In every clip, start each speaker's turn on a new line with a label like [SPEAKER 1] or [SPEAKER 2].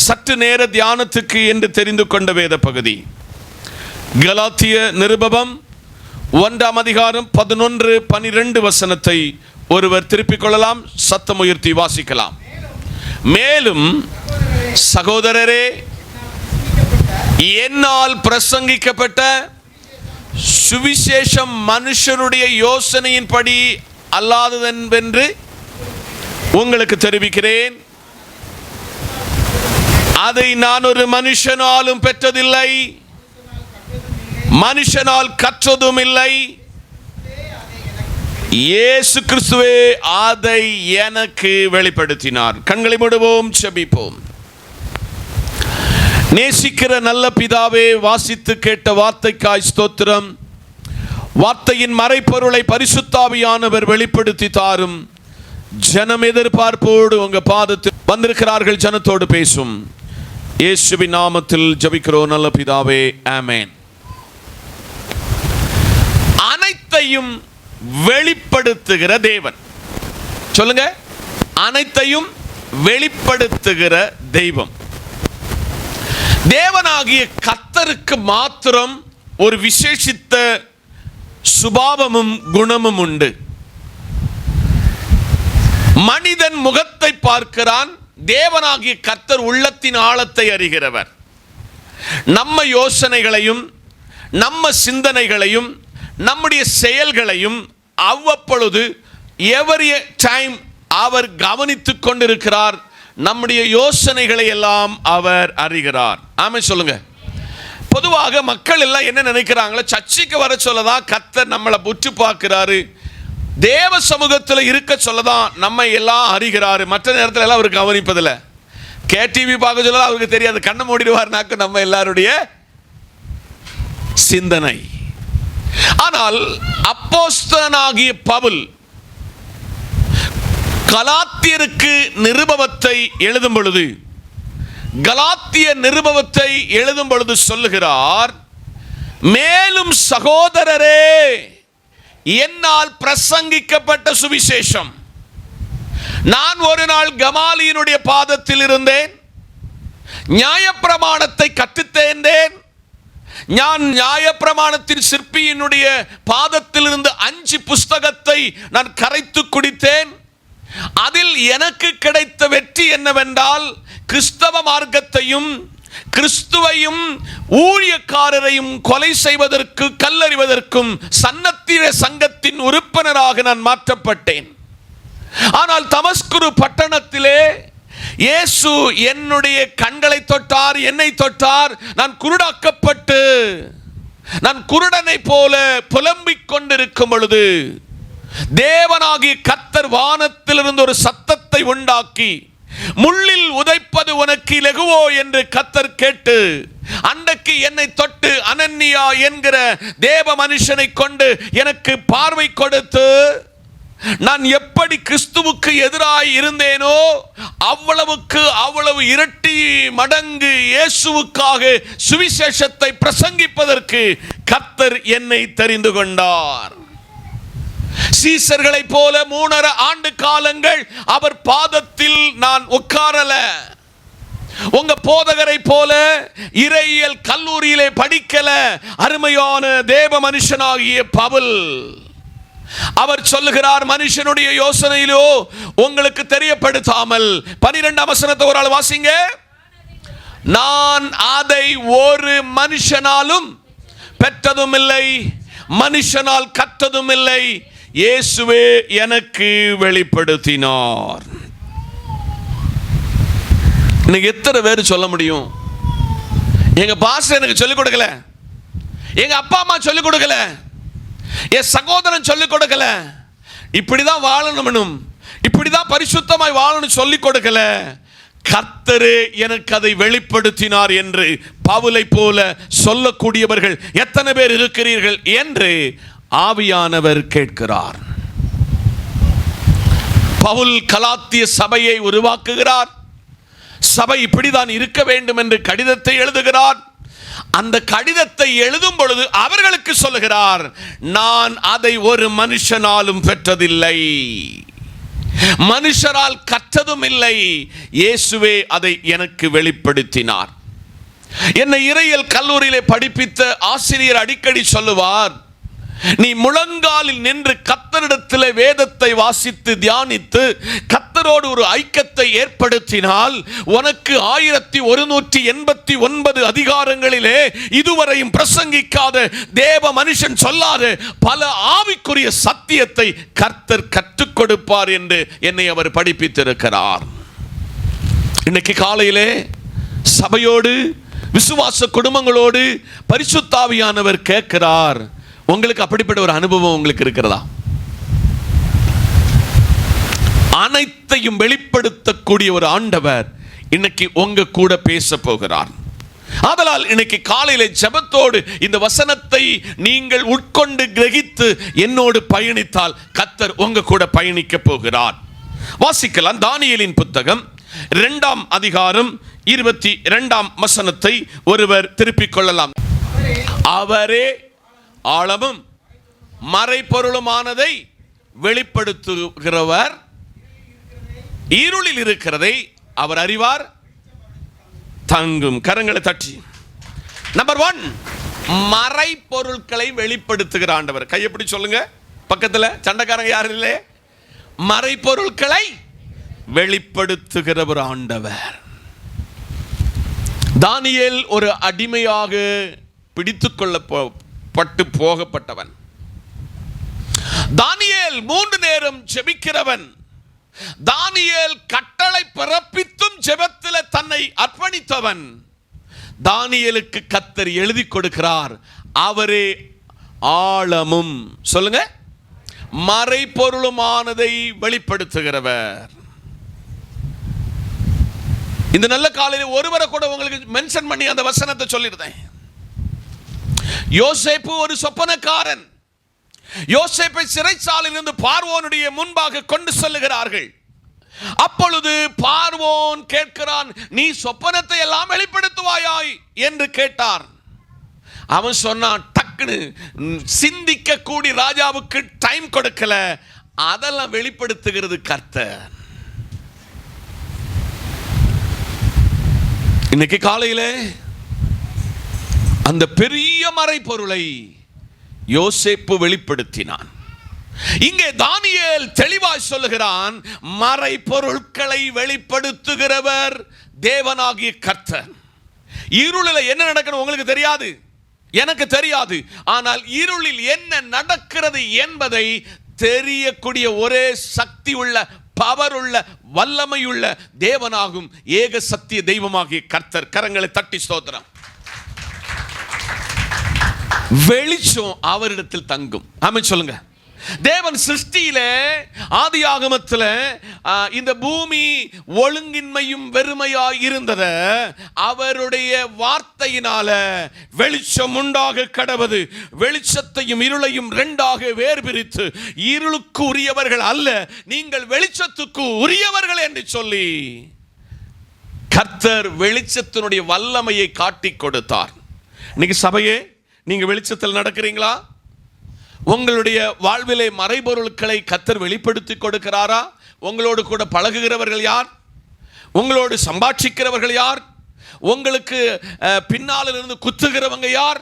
[SPEAKER 1] சற்று நேர தியானத்துக்கு என்று தெரிந்து கொண்ட வேத பகுதி கலாத்திய நிருபம் 1ஆம் அதிகாரம் 11-12 வசனத்தை ஒருவர் திருப்பிக் கொள்ளலாம். சத்தம் உயர்த்தி வாசிக்கலாம். மேலும் சகோதரரே, என்னால் பிரசங்கிக்கப்பட்ட சுவிசேஷம் மனுஷனுடைய யோசனையின்படி அல்லாததென்று உங்களுக்கு தெரிவிக்கிறேன். அதை நான் ஒரு மனுஷனாலும் பெற்றதில்லை, மனுஷனால் கற்றதும் இல்லை. இயேசு கிறிஸ்துவே அதை எனக்கு வெளிப்படுத்தினார். கண்களை மூடுவோம், ஜெபிப்போம். நேசிக்கிற நல்ல பிதாவே, வாசித்து கேட்ட வார்த்தைக்காய் ஸ்தோத்திரம். வார்த்தையின் மறைப்பொருளை பரிசுத்த ஆவியானவர் வெளிப்படுத்தி தாரும். ஜனம் எதிர்பார்ப்போடு உங்க பாதத்தில் வந்திருக்கிறார்கள். ஜனத்தோடு பேசும். இயேசுவின் நாமத்தில் ஜெபிக்கிறோம் நல்ல பிதாவே, ஆமென். அனைத்தையும் வெளிப்படுத்துகிற தேவன். சொல்லுங்க, அனைத்தையும் வெளிப்படுத்துகிற தெய்வம். தேவனாகிய கர்த்தருக்கு மாத்திரம் ஒரு விசேஷித்த சுபாவமும் குணமும் உண்டு. மனிதன் முகத்தை பார்க்கிறான், தேவனாகிய கர்த்தர் உள்ளத்தின் ஆழத்தை அறிகிறவர். நம்ம யோசனைகளையும் நம்ம சிந்தனைகளையும் நம்முடைய செயல்களையும் அவ்வப்பொழுது எவரி டைம் அவர் கவனித்துக் கொண்டிருக்கிறார். நம்முடைய யோசனைகளை எல்லாம் அவர் அறிகிறார். ஆமென் சொல்லுங்க. பொதுவாக மக்கள் எல்லாம் என்ன நினைக்கிறாங்களோ, சர்ச்சைக்கு வர சொல்லதான் கர்த்தர் நம்மளை புற்று பார்க்கிறாரு, தேவ சமூகத்தில் இருக்க சொல்லதான் நம்ம எல்லாம் அறிகிறாரு, மற்ற நேரத்தில் எல்லாம் அவருக்கு கவனிப்பதில்லை. கேடிவி பார்க்க சொல்லதான் அவருக்கு தெரியாது, கண்ணை மூடிடுவார்னாக்க நம்ம எல்லாருடைய சிந்தனை. ஆனால் அப்போஸ்தலனாகிய பவுல் கலாத்தியருக்கு நிருபத்தை எழுதும் பொழுது, கலாத்திய நிருபத்தை எழுதும் பொழுது சொல்லுகிறார், மேலும் சகோதரரே, என்னால் பிரசங்கிக்கப்பட்ட சுவிசேஷம். நான் ஒரு நாள் கமாலியனுடைய பாதத்தில் இருந்தேன், நியாயப்பிரமாணத்தை கற்றுத்தேர்ந்தேன். நான் நியாயப்பிரமாணத்தின் சிற்பியினுடைய பாதத்தில் இருந்து 5 புஸ்தகத்தை நான் கரைத்து குடித்தேன். அதில் எனக்கு கிடைத்த வெற்றி என்னவென்றால், கிறிஸ்தவ மார்க்கத்தையும் கிறிஸ்துவையும் ஊழியக்காரரையும் கொலை செய்வதற்கு கல்லறிவதற்கும் சன்னத்திர சங்கத்தின் உறுப்பினராக நான் மாற்றப்பட்டேன். ஆனால் தமஸ்குரு பட்டணத்திலே இயேசு என்னுடைய கண்களை தொட்டார், என்னை தொட்டார். நான் குருடாக்கப்பட்டு நான் குருடனை போல புலம்பிக் கொண்டிருக்கும் பொழுது தேவனாகிய கர்த்தர் வானத்திலிருந்து ஒரு சத்தத்தை உண்டாக்கி, முள்ளில் உதைப்பது உனக்கு இலகுவோ என்று கர்த்தர் கேட்டு, அன்றைக்கு என்னை தொட்டு அனன்னியா என்கிற தேவ மனுஷனை கொண்டு எனக்கு பார்வை கொடுத்து, நான் எப்படி கிறிஸ்துவுக்கு எதிராய் இருந்தேனோ அவ்வளவு இரட்டி மடங்கு இயேசுவுக்காக சுவிசேஷத்தை பிரசங்கிப்பதற்கு கர்த்தர் என்னை தெரிந்து கொண்டார். சீசர்களை போல 3.5 ஆண்டு காலங்கள் அவர் பாதத்தில் நான் உட்காரல. உங்க போதகரை போல இறையியல் கல்லூரியிலே படிக்கல. அருமையான தேவ மனுஷனாகிய பவுல் அவர் சொல்லுகிறார், மனுஷனுடைய யோசனையிலோ உங்களுக்கு தெரியப்படுத்தாமல். 12ஆம் வசனத்தை ஒரு ஆள் வாசிங்க. நான் அதை ஒரு மனுஷனாலும் பெற்றதும் இல்லை, மனுஷனால் கற்றதும் இல்லை, இயேசுவே எனக்கு வெளிப்படுத்தினார். இன்னைக்கு எத்தனை பேர் சொல்ல முடியும், எங்க பாஸ்டர் எனக்கு சொல்லிக் கொடுக்கல, எங்க அப்பா அம்மா சொல்லிக் கொடுக்கல, என் சகோதரன் சொல்லிக் கொடுக்கல, இப்படிதான் வாழணும், இப்படிதான் பரிசுத்தமாய் வாழணும் சொல்லிக் கொடுக்கல, கர்த்தரே எனக்கு அதை வெளிப்படுத்தினார் என்று பவுலை போல சொல்லக்கூடியவர்கள் எத்தனை பேர் இருக்கிறீர்கள் என்று ஆவியானவர் கேட்கிறார். பவுல் கலாத்திய சபையை உருவாக்குகிறார். சபை இப்படிதான் இருக்க வேண்டும் என்று கடிதத்தை எழுதுகிறார். அந்த கடிதத்தை எழுதும் பொழுது அவர்களுக்கு சொல்லுகிறார், நான் அதை ஒரு மனுஷனாலும் பெற்றதில்லை, மனுஷரால் கற்றதும் இல்லை, இயேசுவே அதை எனக்கு வெளிப்படுத்தினார். என்னை இறையியல் கல்லூரியிலே படிப்பித்த ஆசிரியர் அடிக்கடி சொல்லுவார், நீ முழங்காலில் நின்று கர்த்தரிடத்தில் வேதத்தை வாசித்து தியானித்து கர்த்தரோடு ஒரு ஐக்கியத்தை ஏற்படுத்தினால் உனக்கு 1189 அதிகாரங்களிலே இதுவரையும் பிரசங்கிக்காத தேவ மனுஷன் சொல்லாத பல ஆவிக்குரிய சத்தியத்தை கர்த்தர் கற்றுக் கொடுப்பார் என்று என்னை அவர் படிப்பித்திருக்கிறார். இன்னைக்கு காலையிலே சபையோடு விசுவாச குடும்பங்களோடு பரிசுத்த ஆவியானவர் கேட்கிறார், உங்களுக்கு அப்படிப்பட்ட ஒரு அனுபவம் உங்களுக்கு இருக்கிறதா? அனைத்தையும் வெளிப்படுத்தக்கூடிய ஒரு ஆண்டவர் இன்னைக்கு உங்க கூட பேச போகிறார். ஆதலால் இன்னைக்கு காலையில ஜெபத்தோடு இந்த வசனத்தை நீங்கள் உட்கொண்டு கிரகித்து என்னோடு பயணித்தால் கர்த்தர் உங்க கூட பயணிக்க போகிறார். வாசிக்கலாம். தானியேலின் புத்தகம் 2ஆம் அதிகாரம் 22ஆம் வசனத்தை ஒருவர் திருப்பிக் கொள்ளலாம். அவரே ஆழமும் மறைபொருளுமானதை வெளிப்படுத்துகிறவர், இருளில் இருக்கிறதை அவர் அறிவார், தங்கும். கரங்களை தட்டி. நம்பர் 1, மறைபொருட்களை வெளிப்படுத்துகிற ஆண்டவர். கையப்படி சொல்லுங்க. பக்கத்தில் சண்டைக்காரங்க யாரும் இல்லை. மறைபொருட்களை வெளிப்படுத்துகிற ஒரு ஆண்டவர். தானியேல் ஒரு அடிமையாக பிடித்துக் கொள்ளப்பட்டு போகப்பட்டவன். தானியேல் 3 நேரம் ஜெபிக்கிறவன். தானியேல் கட்டளை பிறப்பித்தும் ஜெபத்தில் தன்னை அர்ப்பணித்தவன். தானியேலுக்கு கர்த்தர் எழுதி கொடுக்கிறார், அவரே ஆழமும், சொல்லுங்க, மறைபொருளுமானதை வெளிப்படுத்துகிறவர். இந்த நல்ல காலையில் ஒருவரை கூட உங்களுக்கு மென்ஷன் பண்ணி அந்த வசனத்தை சொல்லிருந்தேன். யோசேப்பு ஒரு சொப்பனக்காரன். யோசேப்பை சிறைச்சாலையிலிருந்து பார்வோனுடைய முன்பாக கொண்டு செல்லுகிறார்கள். அப்பொழுது பார்வோன் கேட்கிறான், நீ சொப்பனத்தை எல்லாம் வெளிப்படுத்துவாயாய் என்று கேட்டார். அவன் சொன்னான், டக்குன்னு சிந்திக்க கூடி ராஜாவுக்கு டைம் கொடுக்கல, அதெல்லாம் வெளிப்படுத்துகிறது கர்த்தர். இன்னைக்கு காலையிலே அந்த பெரிய மறைபொருளை யோசேப்பு வெளிப்படுத்தினான். இங்கே தானியேல் தெளிவாய் சொல்லுகிறான், மறைபொருட்களை வெளிப்படுத்துகிறவர் தேவனாகிய கர்த்தர். இருளில் என்ன நடக்கணும் உங்களுக்கு தெரியாது, எனக்கு தெரியாது. ஆனால் இருளில் என்ன நடக்கிறது என்பதை தெரியக்கூடிய ஒரே சக்தி உள்ள, பவர் உள்ள, வல்லமையுள்ள தேவனாகும் ஏக சத்திய தெய்வமாகிய கர்த்தர். கரங்களை தட்டி ஸ்தோத்திரம். வெளிச்சம் அவரிடத்தில் தங்கும். ஆமென் சொல்லுங்க. தேவன் சிருஷ்டியில ஆதியாகமத்தில் இந்த பூமி ஒழுங்கின்மையும் வெறுமையாய் இருந்தத அவருடைய வார்த்தையினால வெளிச்சம் உண்டாக கடவது. வெளிச்சத்தையும் இருளையும் இரண்டாக வேறு பிரித்து, இருளுக்கு உரியவர்கள் அல்ல, நீங்கள் வெளிச்சத்துக்கு உரியவர்கள் என்று சொல்லி கர்த்தர் வெளிச்சத்தினுடைய வல்லமையை காட்டி கொடுத்தார். இன்னைக்கு சபையே, நீங்க வெளிச்சத்தில் நடக்கிறீங்களா? உங்களுடைய வாழ்விலே மறைபொருட்களை கர்த்தர் வெளிப்படுத்தி கொடுக்கிறாரா? உங்களோடு கூட பழகுகிறவர்கள் யார்? உங்களோடு சம்பாஷிக்கிறவர்கள் யார்? உங்களுக்கு பின்னால இருந்து குத்துகிறவங்க யார்?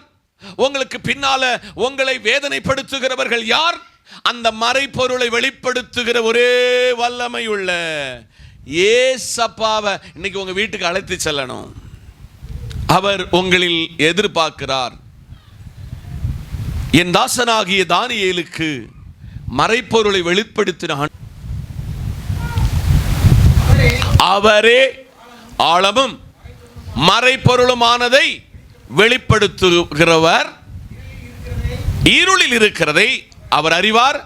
[SPEAKER 1] உங்களுக்கு பின்னால உங்களை வேதனைப்படுத்துகிறவர்கள் யார்? அந்த மறைபொருளை வெளிப்படுத்துகிற ஒரே வல்லமை உள்ள ஏசப்பாவை இன்னைக்கு உங்க வீட்டுக்கு அழைத்து செல்லணும். அவர் உங்களில் எதிர்பார்க்கிறார். என் தாசனாகிய தானியேலுக்கு மறைபொருளை வெளிப்படுத்தினான். அவரே ஆழமும் மறைபொருளுமானதை வெளிப்படுத்துகிறவர், இருளில் இருக்கிறதை அவர் அறிவார்,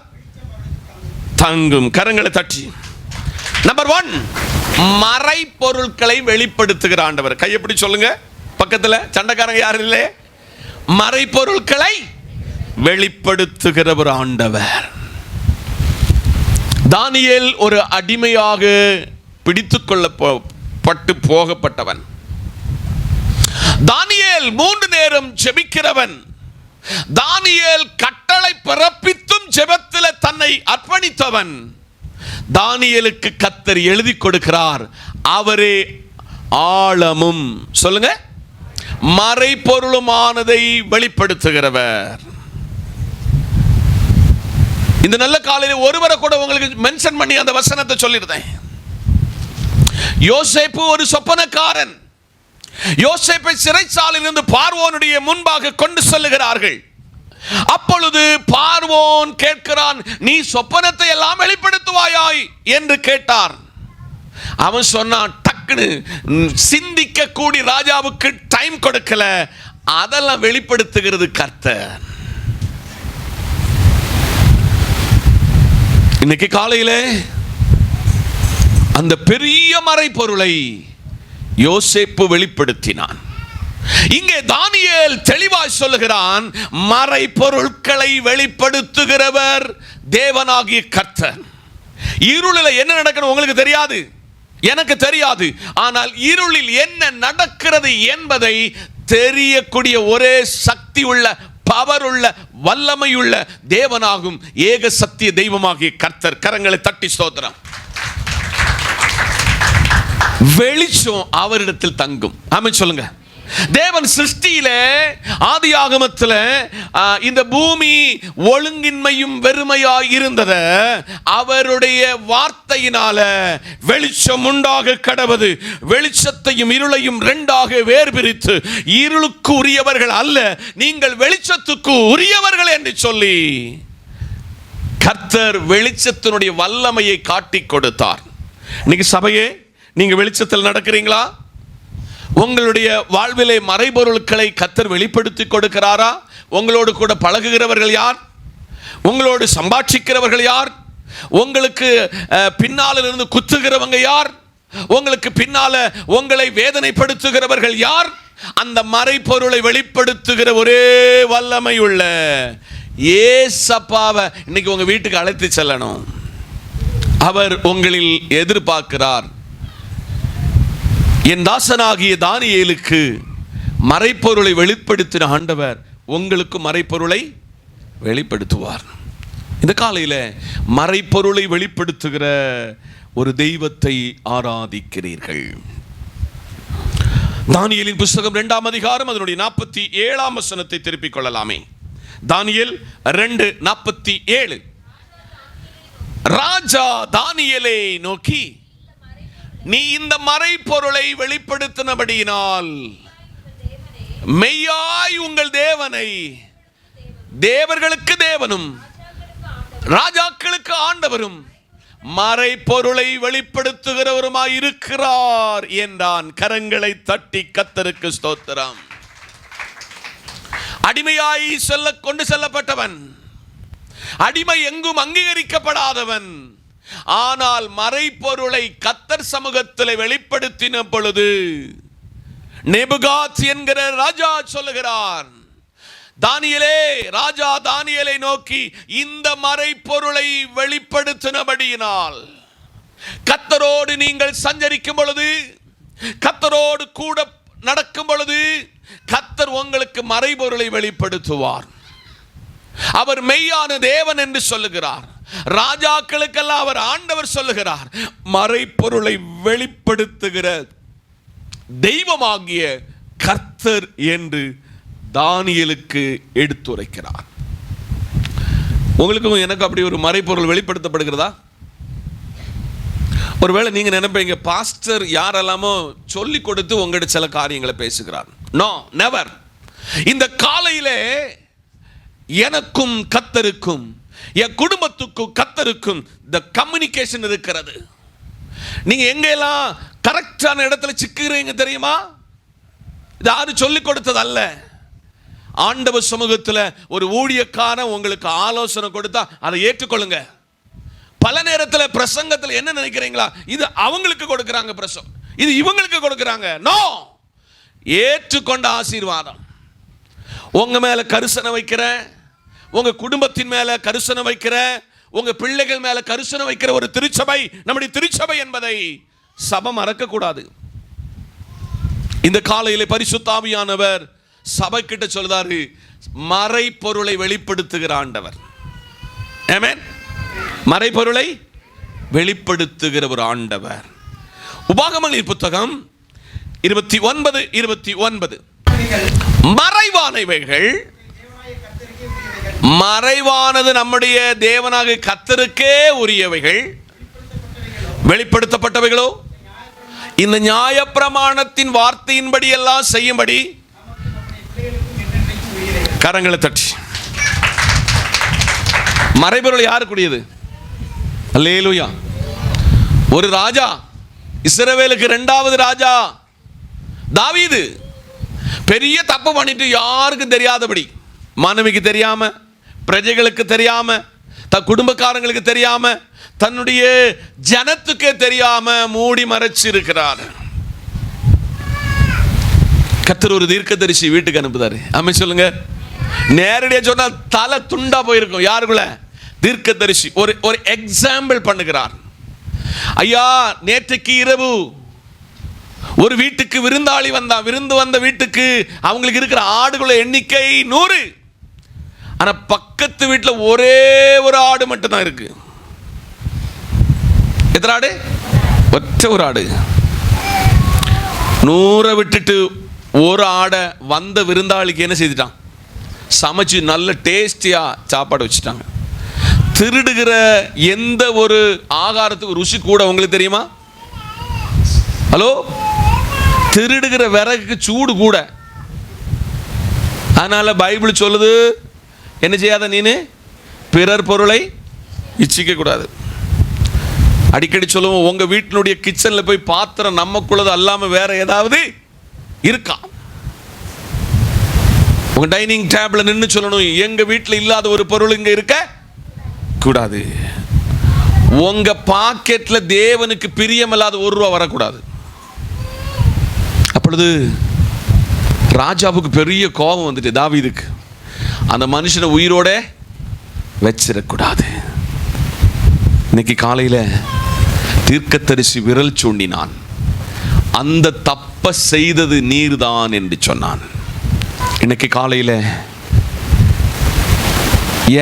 [SPEAKER 1] தங்கும். கரங்களை தட்டி. நம்பர் 1, மறைபொருட்களை வெளிப்படுத்துகிற ஆண்டவர். கையப்படி சொல்லுங்க. பக்கத்தில் சண்டைக்காரங்க யாரும் இல்லை. மறைபொருட்களை வெளிப்படுத்துகிற ஒரு ஆண்டவர். தானியேல் ஒரு அடிமையாக பிடித்துக் கொள்ளப்பட்டு போகப்பட்டவன். தானியேல் 3 நேரம் ஜெபிக்கிறவன். தானியேல் கட்டளை பிறப்பித்தும் ஜெபத்தில் தன்னை அர்ப்பணித்தவன். தானியேலுக்கு கர்த்தர் எழுதி கொடுக்கிறார். அவரே ஆழமும், சொல்லுங்க, மறைபொருளுமானதை வெளிப்படுத்துகிறவர். இந்த நல்ல காலையில் ஒருவரை கூட உங்களுக்கு மென்ஷன் பண்ணி அந்த வசனத்தை சொல்லிருந்தேன். யோசேப்பு ஒரு சொப்பனக்காரன். யோசேப்பை சிறைச்சாலையில் இருந்து பார்வோனுடைய முன்பாக கொண்டு செல்லுகிறார்கள். அப்பொழுது பார்வோன் கேட்கிறான், நீ சொப்பனத்தை எல்லாம் வெளிப்படுத்துவாயாய் என்று கேட்டார். அவன் சொன்னான், டக்குன்னு சிந்திக்க கூடி ராஜாவுக்கு டைம் கொடுக்கல, அதெல்லாம் வெளிப்படுத்துகிறது கர்த்தர். இன்னைக்கு காலையிலே அந்த பெரிய மறைபொருளை யோசேப்பு வெளிப்படுத்தினான். இங்கே தானியேல் தெளிவாய் சொல்லுகிறான், மறைபொருட்களை வெளிப்படுத்துகிறவர் தேவனாகிய கர்த்தர். இருளில் என்ன நடக்கணும் உங்களுக்கு தெரியாது, எனக்கு தெரியாது. ஆனால் இருளில் என்ன நடக்கிறது என்பதை தெரியக்கூடிய ஒரே சக்தி உள்ள, பவர் உள்ள, வல்லமையுள்ள தேவனாகும் ஏக சத்திய தெய்வமாகிய கர்த்தர். கரங்களை தட்டி ஸ்தோத்திரம். வெளிச்சம் அவரிடத்தில் தங்கும். ஆமென் சொல்லுங்க. தேவன் சிருஷ்டியில ஆதியாகமத்தில் இந்த பூமி ஒழுங்கின்மையும் வெறுமையாய் இருந்தத அவருடைய வார்த்தையினால வெளிச்சம் உண்டாக கடவது. வெளிச்சத்தையும் இருளையும் இரண்டாக வேறு பிரித்து, இருளுக்கு உரியவர்கள் அல்ல, நீங்கள் வெளிச்சத்துக்கு உரியவர்கள் என்று சொல்லி கர்த்தர் வெளிச்சத்தினுடைய வல்லமையை காட்டி கொடுத்தார். இன்னைக்கு சபையே, நீங்க வெளிச்சத்தில் நடக்கிறீங்களா? உங்களுடைய வாழ்விலே மறைபொருட்களை கர்த்தர் வெளிப்படுத்தி கொடுக்கிறாரா? உங்களோடு கூட பழகுகிறவர்கள் யார்? உங்களோடு சம்பாஷிக்கிறவர்கள் யார்? உங்களுக்கு பின்னால இருந்து குத்துகிறவங்க யார்? உங்களுக்கு பின்னால உங்களை வேதனைப்படுத்துகிறவர்கள் யார்? அந்த மறைபொருளை வெளிப்படுத்துகிற ஒரே வல்லமை உள்ள ஏசப்பாவை இன்னைக்கு உங்க வீட்டுக்கு அழைத்து செல்லணும். அவர் உங்களில் எதிர்பார்க்கிறார். என் தாசனாகிய தானியேலுக்கு மறைபொருளை வெளிப்படுத்தின ஆண்டவர் உங்களுக்கு மறைபொருளை வெளிப்படுத்துவார். இந்த காலையில் மறைபொருளை வெளிப்படுத்துகிற ஒரு தெய்வத்தை ஆராதிக்கிறீர்கள். தானியேலின் புஸ்தகம் 2ஆம் அதிகாரம் அதனுடைய 47ஆம் வசனத்தை திருப்பிக் கொள்ளலாமே. தானியேல் 2:47. ராஜா தானியேலை நோக்கி, நீ இந்த மறைபொருளை வெளிப்படுத்தினபடியினால் மெய்யாய் உங்கள் தேவனை தேவர்களுக்கு தேவனும் ராஜாக்களுக்கு ஆண்டவரும் மறைபொருளை வெளிப்படுத்துகிறவருமாய் இருக்கிறார் என்றான். கரங்களை தட்டி கர்த்தருக்கு ஸ்தோத்திரம். அடிமையாய் கொண்டு செல்லப்பட்டவன், அடிமை எங்கும் அங்கீகரிக்கப்படாதவன், ஆனால் மறைபொருளை கர்த்தர் சமூகத்தில் வெளிப்படுத்தின பொழுது நேபுகாத் என்கிற ராஜா சொல்லுகிறார், தானியேலே, ராஜா தானியேலை நோக்கி, இந்த மறைபொருளை வெளிப்படுத்தினபடியினால் கர்த்தரோடு நீங்கள் சஞ்சரிக்கும் பொழுது, கர்த்தரோடு கூட நடக்கும் பொழுது கர்த்தர் உங்களுக்கு மறைபொருளை வெளிப்படுத்துவார். அவர் மெய்யான தேவன் என்று சொல்லுகிறார். ராஜாக்களுக்கெல்லாம் அவர் ஆண்டவர் சொல்லுகிறார். மறைபொருளை வெளிப்படுத்துகிற தெய்வமாகிய கர்த்தர் என்று தானியேலுக்கு எடுத்துரைக்கிறார். உங்களுக்கும் எனக்கு அப்படி ஒரு மறைபொருள் வெளிப்படுத்தப்படுகிறதா? ஒருவேளை நீங்க நினைப்பீங்க, பாஸ்டர் யாரெல்லாமோ சொல்லி கொடுத்து உங்கள்கிட்ட சில காரியங்களை பேசுகிறார். No, never. இந்த காலையிலே எனக்கும் கர்த்தருக்கும், என் குடும்பத்துக்கும் கர்த்தருக்கும் இந்த கம்யூனிகேஷன் இருக்கிறது. நீங்க எங்கெல்லாம் கரெக்டான இடத்துல சிக்குறீங்க தெரியுமா? யாரும் சொல்லிக் கொடுத்தது அல்ல. ஆண்டவர் சமூகத்தில் ஒரு ஊழியக்காரன் உங்களுக்கு ஆலோசனை கொடுத்தா அதை ஏற்றுக்கொள்ளுங்க. பல நேரத்தில் பிரசங்கத்தில் என்ன நினைக்கிறீங்களா, இது அவங்களுக்கு கொடுக்குறாங்க பிரசங்கம், இது இவங்களுக்கு கொடுக்குறாங்க. நோ, ஏற்றுக்கொண்ட ஆசீர்வாதம். உங்க மேல கரிசனை வைக்கிற, உங்க குடும்பத்தின் மேல கரிசனை வைக்கிற, உங்க பிள்ளைகள் மேல கரிசனை வைக்கிற ஒரு திருச்சபை நம்முடைய திருச்சபை என்பதை சபை மறக்க கூடாது. இந்த காலையிலே பரிசுத்த ஆவியானவர் சபை கிட்ட சொல்றாரு, மறைபொருளை வெளிப்படுத்துகிற ஆண்டவர். ஆமென். மறைபொருளை வெளிப்படுத்துகிற ஒரு ஆண்டவர். உபாகமங்களின் புத்தகம் 29:29 மறைவானவைகள், மறைவானது நம்முடைய தேவனாக கர்த்தருக்கே உரியவைகள், வெளிப்படுத்தப்பட்டவைகளோ இந்த நியாயப்பிரமாணத்தின் வார்த்தையின்படி எல்லாம் செய்யும்படி. கரங்களை தட்டி. மறைபொருள் யாருக்குரியது? அல்லேலூயா. ஒரு ராஜா, இஸ்ரவேலுக்கு 2வது ராஜா தாவீது, பெரிய தப்பு பண்ணிட்டு யாருக்கும் தெரியாதபடி, மனைவிக்கு தெரியாம, பிரஜைகளுக்கு தெரியாம, தன் குடும்பக்காரங்களுக்கு தெரியாம, தன்னுடைய ஜனத்துக்கே தெரியாம மூடி மறைச்சு இருக்கிறார். கர்த்தர் ஒரு தீர்க்கதரிசி வீட்டுக்கு அனுப்புதாரு. ஆமென் சொல்லுங்க. நேரடியா சொன்னா தலை துண்டா போயிருக்கும். யாருக்குள்ள? தீர்க்கதரிசி. ஒரு எக்ஸாம்பிள் பண்ணுகிறார். ஐயா, நேற்றைக்கு இரவு ஒரு வீட்டுக்கு விருந்தாளி வந்தான். விருந்து வந்த வீட்டுக்கு அவங்களுக்கு இருக்கிற ஆடுகள எண்ணிக்கை 100. ஆனா பக்கத்து வீட்டில் ஒரே ஒரு ஆடு மட்டும் தான் இருக்கு. எத்தனை ஆடு? ஒற்ற ஒரு ஆடு. 100 விட்டுட்டு ஒரு ஆடை வந்த விருந்தாளிக்கு என்ன செய்துட்டான்? சமைச்சு நல்ல டேஸ்டியா சாப்பாடு வச்சுட்டாங்க. திருடுகிற எந்த ஒரு ஆகாரத்துக்கு ருசி கூட உங்களுக்கு தெரியுமா? ஹலோ, திருடுகிற விறகுக்கு சூடு கூட. அதனால பைபிள் சொல்லுது, என்ன செய்யாத நீனு? பிறர் பொருளை இச்சிக்க கூடாது. அடிக்கடி சொல்லுவோம், உங்க வீட்டினுடைய கிச்சன்ல போய் பாத்திரம் நமக்குள்ளது அல்லாம வேற ஏதாவது இருக்கா? உங்க டைனிங் டேபிள்ல நின்று சொல்லணும், எங்க வீட்டில் இல்லாத ஒரு பொருள் இங்க இருக்க கூடாது. உங்க பாக்கெட்ல தேவனுக்கு பிரியமில்லாத ₹1 வரக்கூடாது. அப்பொழுது ராஜாவுக்கு பெரிய கோபம் வந்துட்டு தாவீதுக்கு, அந்த மனுஷனை உயிரோட வச்சிடக்கூடாது. இன்னைக்கு காலையில தீர்க்கதரிசி விரல் சூண்டினான். அந்த தப்ப செய்தது நீர்தான் என்று சொன்னான். இன்னைக்கு காலையில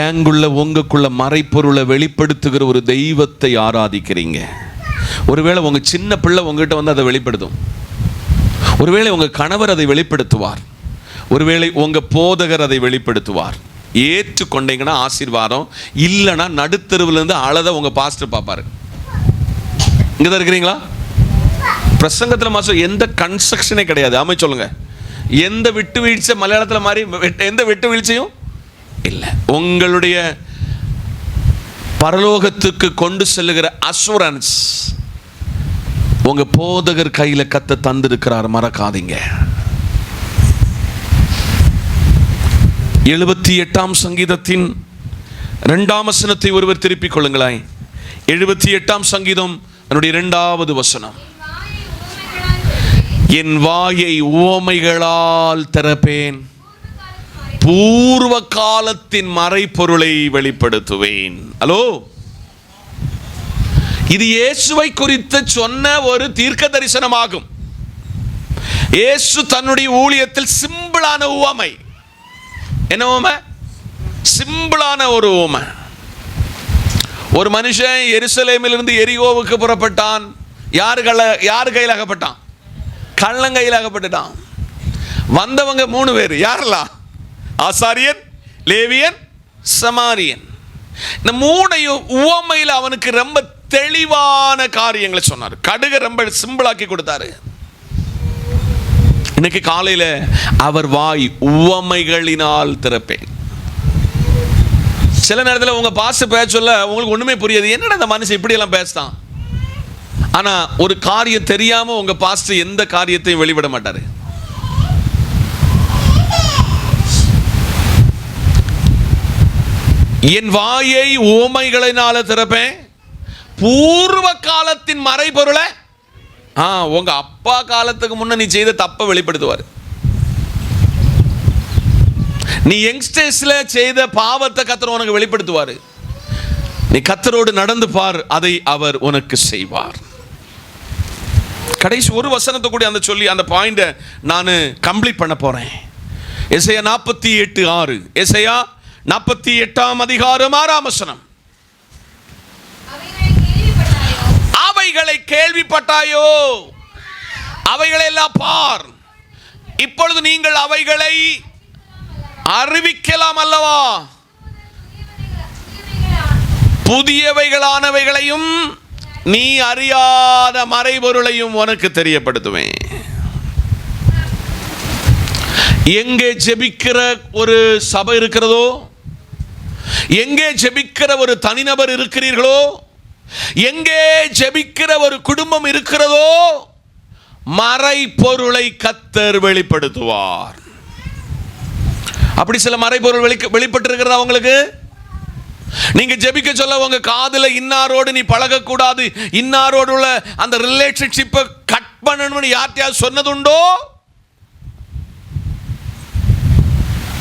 [SPEAKER 1] ஏங்குள்ள உங்களுக்குள்ள மறைப்பொருளை வெளிப்படுத்துகிற ஒரு தெய்வத்தை ஆராதிக்கிறீங்க. ஒருவேளை உங்க சின்ன பிள்ளை உங்ககிட்ட வந்து அதை வெளிப்படுத்தும். ஒருவேளை உங்க கணவர் அதை வெளிப்படுத்துவார். ஒருவேளை உங்க போதகர் அதை வெளிப்படுத்துவார். ஏற்றுக்கொண்டீங்கன்னா ஆசீர்வாதம், இல்லைன்னா நடுத்தருவில் இருந்து அழத உங்க பாஸ்டர் பார்ப்பாரு. இங்கதான் இருக்கிறீங்களா? பிரசங்கத்தில் மாசம் எந்த கன்ஸ்ட்ரக்ஷனே கிடையாது. ஆமை சொல்லுங்க. எந்த விட்டு வீழ்ச்சி மலையாளத்தில் மாதிரி எந்த விட்டு வீழ்ச்சியும் இல்லை. உங்களுடைய பரலோகத்துக்கு கொண்டு செல்லுகிற அஷூரன்ஸ் உங்க போதகர் கையில கத்த தந்திருக்கிறார், மறக்காதீங்க. 78ஆம் சங்கீதத்தின் 2ஆம் வசனத்தை ஒருவர் திருப்பிக் கொள்ளுங்களேன். 78ஆம் சங்கீதம் அதனுடைய 2வது வசனம். என் வாயை உவமைகளால் திறப்பேன், பூர்வ காலத்தின் மறைபொருளை வெளிப்படுத்துவேன். ஹலோ, இது இயேசுவை குறித்து சொன்ன ஒரு தீர்க்க தரிசனமாகும். இயேசு தன்னுடைய ஊழியத்தில் சிம்பிளான உவமை. என்ன உவமை? சிம்பிளான ஒரு உவமை. ஒரு மனுஷன் எருசலேமிலிருந்து எரிகோவுக்கு புறப்பட்டான். யாரு கையில் அகப்பட்டான்? கள்ளங்கையில் அகப்பட்டுட்டான். வந்தவங்க 3 பேர். யாரெல்லாம்? ஆசாரியன், லேவியன், சமாரியன். இந்த 3ஐயும் உவமையில் அவனுக்கு ரொம்ப தெளிவான காரியங்களை சொன்னார். கடுக ரொம்ப சிம்பிளாக்கி கொடுத்தாரு. இன்னைக்கு காலையில அவர் வாய் உவமைகளினால் திறப்பேன். சில நேரத்தில் உங்க பாச பேச சொல்ல உங்களுக்கு ஒண்ணுமே புரியாது. என்னடா இந்த மனுஷன் இப்படி எல்லாம் பேசுறான். ஆனா ஒரு காரியம் தெரியாம உங்க பாஸ்டர் எந்த காரியத்தையும் வெளிவிட மாட்டாரு. என் வாயை உவமைகளினால திறப்பேன், பூர்வ காலத்தின் மறைபொருளை, உங்க அப்பா காலத்துக்கு முன்ன நீ செய்த தப்ப வெளிப்படுத்துவார். நீ யங்ஸ்டர்ஸ்ல செய்த பாவத்தை கர்த்தர் உனக்கு வெளிப்படுத்துவார். நீ கர்த்தரோடு நடந்து பார், அதை அவர் உனக்கு செய்வார். கடைசி ஒரு வசனத்தை கூட அந்த சொல்லி அந்த பாயிண்ட நான் கம்ப்ளீட் பண்ண போறேன். எசையா 48:6. எசையா 48ஆம் அதிகாரம் 6ஆம் வசனம். கேள்விப்பட்டாயோ, அவைகளெல்லாம் பார். இப்பொழுது நீங்கள் அவைகளை அறிவிக்கலாம் அல்லவா? புதியவைகளானவைகளையும் நீ அறியாத மறைபொருளையும் உனக்கு தெரியப்படுத்துவேன். எங்கே ஜெபிக்கிற ஒரு சபை இருக்கிறதோ, எங்கே ஜெபிக்கிற ஒரு தனிநபர் இருக்கிறீர்களோ, எங்கே ஜெபிக்கிற ஒரு குடும்பம் இருக்கிறதோ, மறைபொருளை கர்த்தர் வெளிப்படுத்துவார். அப்படி சில மறைபொருள் வெளிப்பட்டு இருக்கிறதா உங்களுக்கு? நீங்க ஜெபிக்க சொல்ல உங்க காதுல இன்னாரோடு நீ பழகக்கூடாது, இன்னாரோடு உள்ள அந்த ரிலேஷன்ஷிப்பை கட் பண்ணணும்னு யார்ட்டையாவது சொன்னதுண்டோ?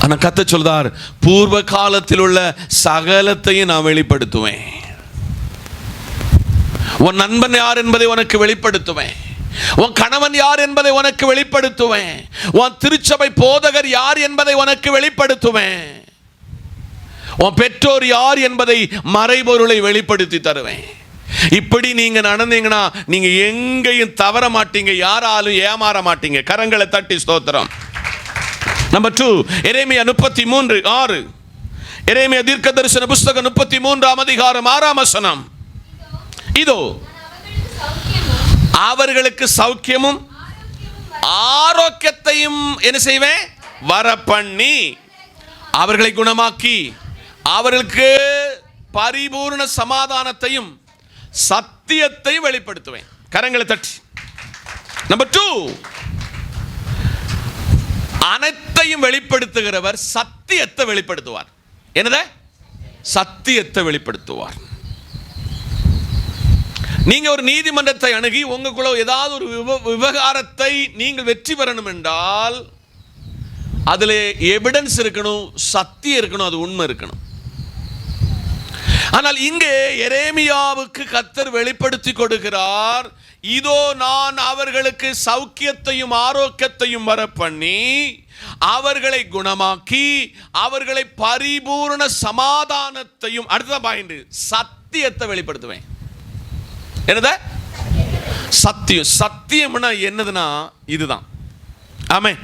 [SPEAKER 1] ஆனா கர்த்தர் சொல்றார், பூர்வ காலத்தில் உள்ள சகலத்தையும் நான் வெளிப்படுத்துவேன். உன் நண்பன் யார் என்பதை உனக்கு வெளிப்படுத்துவேன். உன் கணவன் யார் என்பதை உனக்கு வெளிப்படுத்துவேன். உன் திருச்சபை போதகர் யார் என்பதை உனக்கு வெளிப்படுத்துவேன். உன் பெற்றோர் யார் என்பதை மறைபொருளை வெளிப்படுத்தி தருவேன். இப்படி நீங்க நடந்தீங்கன்னா நீங்க எங்கேயும் தவற மாட்டீங்க, யாராலும் ஏமாற மாட்டீங்க. கரங்களை தட்டி ஸ்தோத்திரம். நம்பர் 2, எரேமியா 33:6. எரேமியா தீர்க்கதரிசன புஸ்தகம் 33ஆம் அதிகாரம் 6ஆம் வசனம். இதோ அவர்களுக்கு சௌக்கியமும் ஆரோக்கியத்தையும் என்ன செய்வேன்? வரப்பண்ணி அவர்களை குணமாக்கி அவர்களுக்கு பரிபூர்ண சமாதானத்தையும் சத்தியத்தை வெளிப்படுத்துவேன். கரங்களை தட்டி. நம்பர் 2, அனைத்தையும் வெளிப்படுத்துகிறவர் சத்தியத்தை வெளிப்படுத்துவார். என்னத? சத்தியத்தை வெளிப்படுத்துவார். நீங்க ஒரு நீதிமன்றத்தை அணுகி உங்களுக்குள்ள ஏதாவது ஒரு விவகாரத்தை நீங்கள் வெற்றி பெறணும் என்றால் அதுல எவிடன்ஸ் இருக்கணும், சத்தியம் இருக்கணும், அது உண்மை இருக்கணும். ஆனால் இங்கே எரேமியாவுக்கு கர்த்தர் வெளிப்படுத்தி கொடுக்கிறார், இதோ நான் அவர்களுக்கு சௌக்கியத்தையும் ஆரோக்கியத்தையும் வரப்பண்ணி அவர்களை குணமாக்கி அவர்களை பரிபூர்ண சமாதானத்தையும், அடுத்த பாயிண்ட், சத்தியத்தை வெளிப்படுத்துவேன். என்னது? சத்தியம். சத்தியம்னா என்னதுன்னா இதுதான். ஆமென்.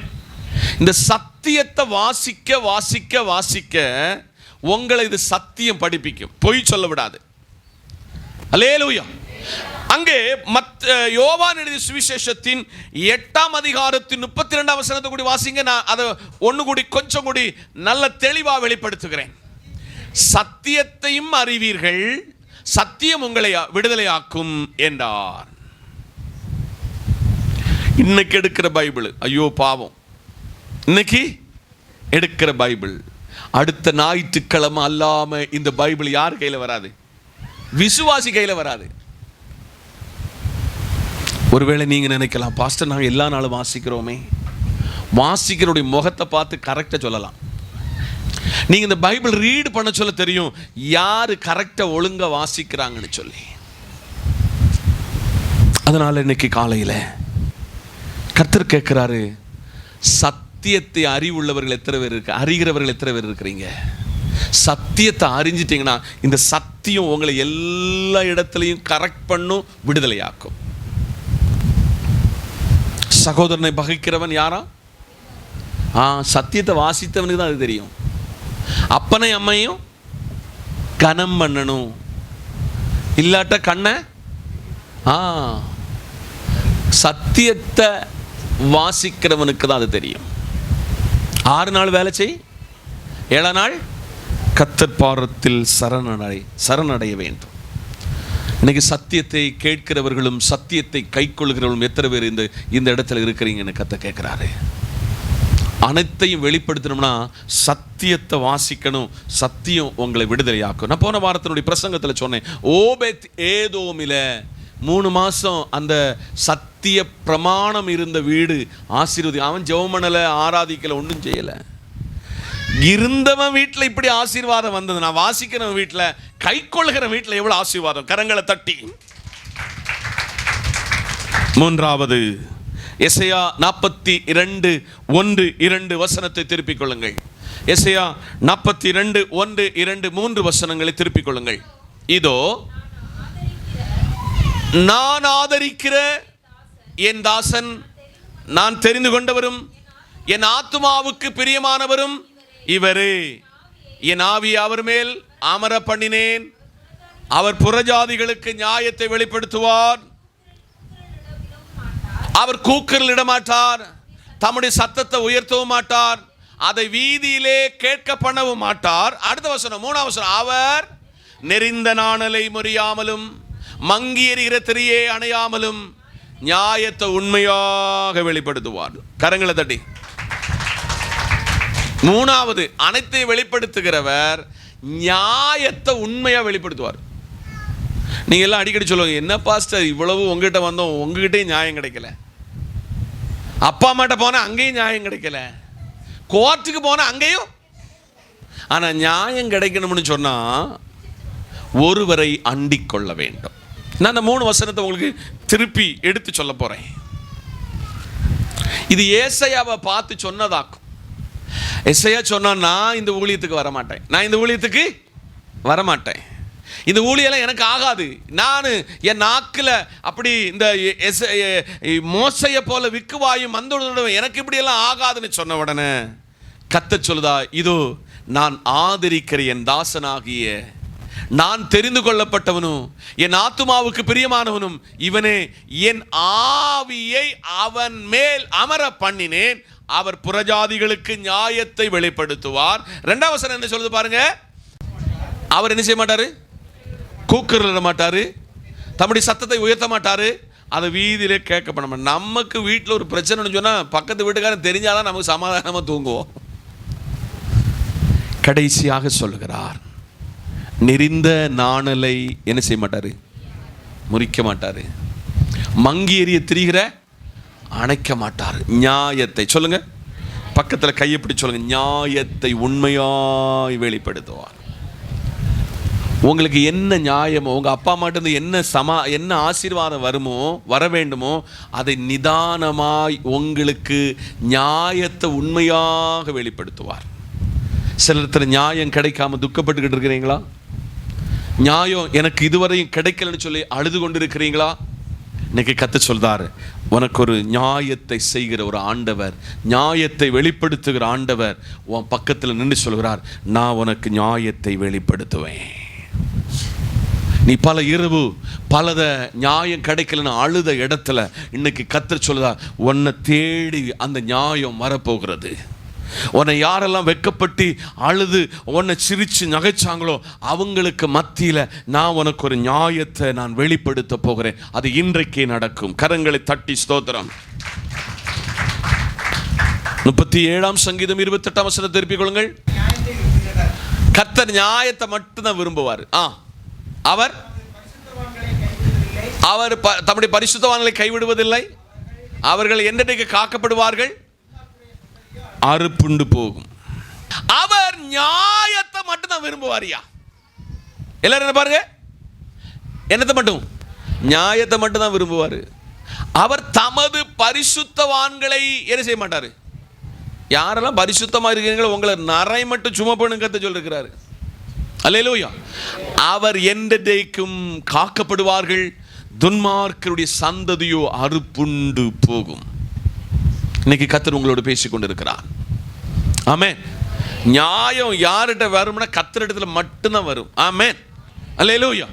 [SPEAKER 1] இந்த சத்தியத்தை வாசிக்க வாசிக்க வாசிக்க உங்களை இது சத்தியம் படிப்பிக்கும், பொய் சொல்ல விடாது. அல்லேலூயா. அங்கே யோவான் எழுதிய சுவிசேஷத்தின் 8ஆம் அதிகாரத்தின் 32ஆம் வசனத்தை கூடி வாசிங்க. நான் அதை ஒன்று கூடி கொஞ்சம் கூடி நல்ல தெளிவாக வெளிப்படுத்துகிறேன். சத்தியத்தையும் அறிவீர்கள், சத்தியம் உங்களை விடுதலையாக்கும் என்றார். இன்னைக்கு எடுக்கிற பைபிள், ஐயோ பாவம், இன்னைக்கு எடுக்கிற பைபிள் அடுத்த ஞாயிற்றுக்கிழமை அல்லாம இந்த பைபிள் யார் கையில வராது? விசுவாசி கையில வராது. ஒருவேளை நீங்க நினைக்கலாம், பாஸ்டர் நாங்கள் எல்லா நாளும் வாசிக்கிறோமே, வாசிக்கிறோடைய முகத்தை பார்த்து கரெக்டா சொல்லலாம். நீங்க இந்த பைபிள் ரீட் பண்ண சொல்ல தெரியும் யாரு கரெக்டா ஒழுங்கா வாசிக்கிறாங்கன்னு சொல்லி. அதனால இன்னைக்கு காலையில கர்த்தர் கேட்கிறாரு, சத்தியத்தை அறிவுள்ளவர்கள் எத்தனை பேர் இருக்கு? அறிகிறவர்கள் எத்தனை பேர் இருக்கிறீங்க? சத்தியத்தை அறிஞ்சிட்டீங்கன்னா இந்த சத்தியம் உங்களை எல்லா இடத்துலையும் கரெக்ட் பண்ணும், விடுதலையாக்கும். சகோதரனை பகைக்கிறவன் யாரா? சத்தியத்தை வாசித்தவனுக்கு தான் அது தெரியும். அப்பனை அம்மையும் கனம் பண்ணணும், இல்லாட்ட கண்ண சத்தியத்தை வாசிக்கிறவனுக்கு தான் அது தெரியும். 6 நாள் வேலை செய், 7 நாள் கர்த்தர் பாதத்தில் சரணடைய வேண்டும். இன்னைக்கு சத்தியத்தை கேட்கிறவர்களும் சத்தியத்தை கைக்கொள்கிறவர்களும் எத்தனை பேர் இந்த இடத்துல இருக்கிறீங்கன்னு கர்த்தர் கேட்கிறாரு. அனைத்தையும் வெளிப்படுத்தணும்னா சத்தியத்தை வாசிக்கணும், சத்தியம் உங்களை விடுதலையாக்கும். நான் போன வாரத்தினுடைய பிரசங்கத்தில் சொன்னேன், ஓபேத் ஏதோமில 3 மாசம் அந்த சத்திய பிரமாணம் இருந்த வீடு ஆசீர்வதி. அவன் ஜெபம் பண்ணல, ஆராதிக்கல, ஒன்றும் செய்யல. இருந்தவன் வீட்டில் இப்படி ஆசீர்வாதம் வந்தது. நான் வாசிக்கிறவன் வீட்டில், கை கொள்கிற வீட்டில் எவ்வளவு ஆசீர்வாதம். கரங்களை தட்டி. 3வது எசையா 42:1-2 வசனத்தை திருப்பிக் கொள்ளுங்கள். எசையா 42:1-2 3 வசனங்களை திருப்பிக் கொள்ளுங்கள். இதோ நான் ஆதரிக்கிற என் தாசன், நான் தெரிந்து கொண்டவரும் என் ஆத்துமாவுக்கு பிரியமானவரும் இவரே. என் ஆவியை அவர் மேல் அமர பண்ணினேன். அவர் புறஜாதிகளுக்கு நியாயத்தை வெளிப்படுத்துவார். அவர் கூக்குரலிட மாட்டார், தம்முடைய சத்தத்தை உயர்த்தவும் மாட்டார், அதை வீதியிலே கேட்க பண்ணவும் மாட்டார். அடுத்த வசனம், 3ஆம் வசனம், அவர் நெறிந்த நாணலை முறியாமலும் மங்கி எறிகிற திரியை அணையாமலும் நியாயத்தை உண்மையாக வெளிப்படுத்துவார். கரங்களை தட்டி. 3வது, அனைத்தை வெளிப்படுத்துகிறவர் நியாயத்தை உண்மையா வெளிப்படுத்துவார். நீங்க எல்லாம் அடிக்கடி சொல்லுவாங்க, என்ன பாஸ்டர் இவ்வளவு உங்ககிட்ட வந்தோம், உங்ககிட்டயும் நியாயம் கிடைக்கல, அப்பா அம்மாட்ட போனா அங்கேயும் நியாயம் கிடைக்கல, கோர்ட்டுக்கு போனா அங்கேயும். ஆனா நியாயம் கிடைக்கணும்னு சொன்னா ஒருவரை அண்டிக் கொள்ள வேண்டும். நான் அந்த 3 வசனத்தை உங்களுக்கு திருப்பி எடுத்து சொல்ல போறேன். இது ஏசாயாவை பார்த்து சொன்னதாக்கும். ஏசாயா சொன்னா, நான் இந்த ஊழியத்துக்கு வரமாட்டேன், நான் இந்த ஊழியத்துக்கு வரமாட்டேன், இந்த ஊழியெல்லாம் எனக்கு ஆகாது, நான் என் நாக்கில் அப்படி இந்த மோசையை போல விக்குவாயும் மந்தோடு எனக்கு இப்படியெல்லாம் ஆகாதுன்னு சொன்ன உடனே கர்த்தர் சொல்லுதா, இதோ நான் ஆதரிக்கிற என் தாசனாகிய, நான் தெரிந்து கொள்ளப்பட்டவனும் என் ஆத்துமாவுக்கு பிரியமானவனும் இவனே, என் ஆவியை அவன் மேல் அமர பண்ணினேன், அவர் புறஜாதிகளுக்கு நியாயத்தை வெளிப்படுத்துவார். 2ஆம் வசனம் என்ன சொல்லுது பாருங்க, அவர் என்ன செய்ய மாட்டாரு, கூக்குரலிட மாட்டாரு, தம்முடைய சத்தத்தை உயர்த்த மாட்டாரு, அதை வீதியிலே கேட்க பண்ண மாட்டார். நமக்கு வீட்டில் ஒரு பிரச்சனைன்னு சொன்னா பக்கத்து வீட்டுக்காரன் தெரிஞ்சாதான் நமக்கு சமாதானமா தூங்குவோம். கடைசியாக சொல்லுகிறார், நெறிந்த நாணலை என்ன செய்ய மாட்டாரு, முறிக்க மாட்டாரு, மங்கி எறிய திரிகிற அணைக்க மாட்டார், நியாயத்தை சொல்லுங்க, பக்கத்தில் கையை பிடிச்சு சொல்லுங்க, நியாயத்தை உண்மையாய் வெளிப்படுத்துவார். உங்களுக்கு என்ன நியாயமோ, உங்க அப்பா அம்மாட்ட இருந்து என்ன ஆசீர்வாதம் வருமோ, வர வேண்டுமோ, அதை நிதானமாய் உங்களுக்கு நியாயத்தை உண்மையாக வெளிப்படுத்துவார். சிலர் நியாயம் கிடைக்காம துக்கப்பட்டுக்கிட்டு இருக்கிறீங்களா? நியாயம் எனக்கு இதுவரையும் கிடைக்கலன்னு சொல்லி அழுது கொண்டு இருக்கிறீங்களா? இன்னைக்கு கர்த்தர் சொல்றாரு, உனக்கு ஒரு நியாயத்தை செய்கிற ஒரு ஆண்டவர், நியாயத்தை வெளிப்படுத்துகிற ஆண்டவர் உன் பக்கத்தில் நின்று சொல்கிறார், நான் உனக்கு நியாயத்தை வெளிப்படுத்துவேன். நீ பல இரவு பலத நியாயம் கிடைக்கலன்னு அழுத இடத்துல இன்னைக்கு கர்த்தர் சொல்லுதா, உன்னை தேடி அந்த நியாயம் வரப்போகிறது. உன்னை யாரெல்லாம் வெட்கப்பட்டு அழுது உன்னை சிரிச்சு நகைச்சாங்களோ அவங்களுக்கு மத்தியில் நான் உனக்கு ஒரு நியாயத்தை நான் வெளிப்படுத்த போகிறேன். அது இன்றைக்கே நடக்கும். கரங்களை தட்டி ஸ்தோத்திரம். 37ஆம் சங்கீதம் 28ஆம் வசனத்தை திருப்பிக் கொள்ளுங்கள். கர்த்தர் நியாயத்தை மட்டும்தான் விரும்புவார். அவர் தம்முடைய பரிசுத்தவான்களை கைவிடுவதில்லை, அவர்கள் என்னைக்கு காக்கப்படுவார்கள், அறுப்புண்டு போகும். அவர் நியாயத்தை மட்டும் தான் விரும்புவாரியா? எல்லாரும் என்ன பாருங்க, என்னத்தை மட்டும், நியாயத்தை மட்டும் தான் விரும்புவார். அவர் தமது பரிசுத்தவான்களை என்ன செய்ய மாட்டாரு. யாரெல்லாம் பரிசுத்தமா இருக்கீங்களோ உங்களை நரை மட்டும் சும்மா பண்ணுங்க கர்த்தர் சொல்லிருக்கிறாரு. அல்லேலூயா. அவர் என்றைக்கும் காக்கப்படுவார்கள், துன்மார்க்கருடைய சந்ததியோ அறுப்புண்டு போகும். இன்னைக்கு கர்த்தர் உங்களோடு பேசிக் கொண்டிருக்கிறார். ஆமென். நியாயம் யார்கிட்ட வரும்னா கர்த்தர் இடத்துல மட்டும்தான் வரும். ஆமென். அல்லேலூயா.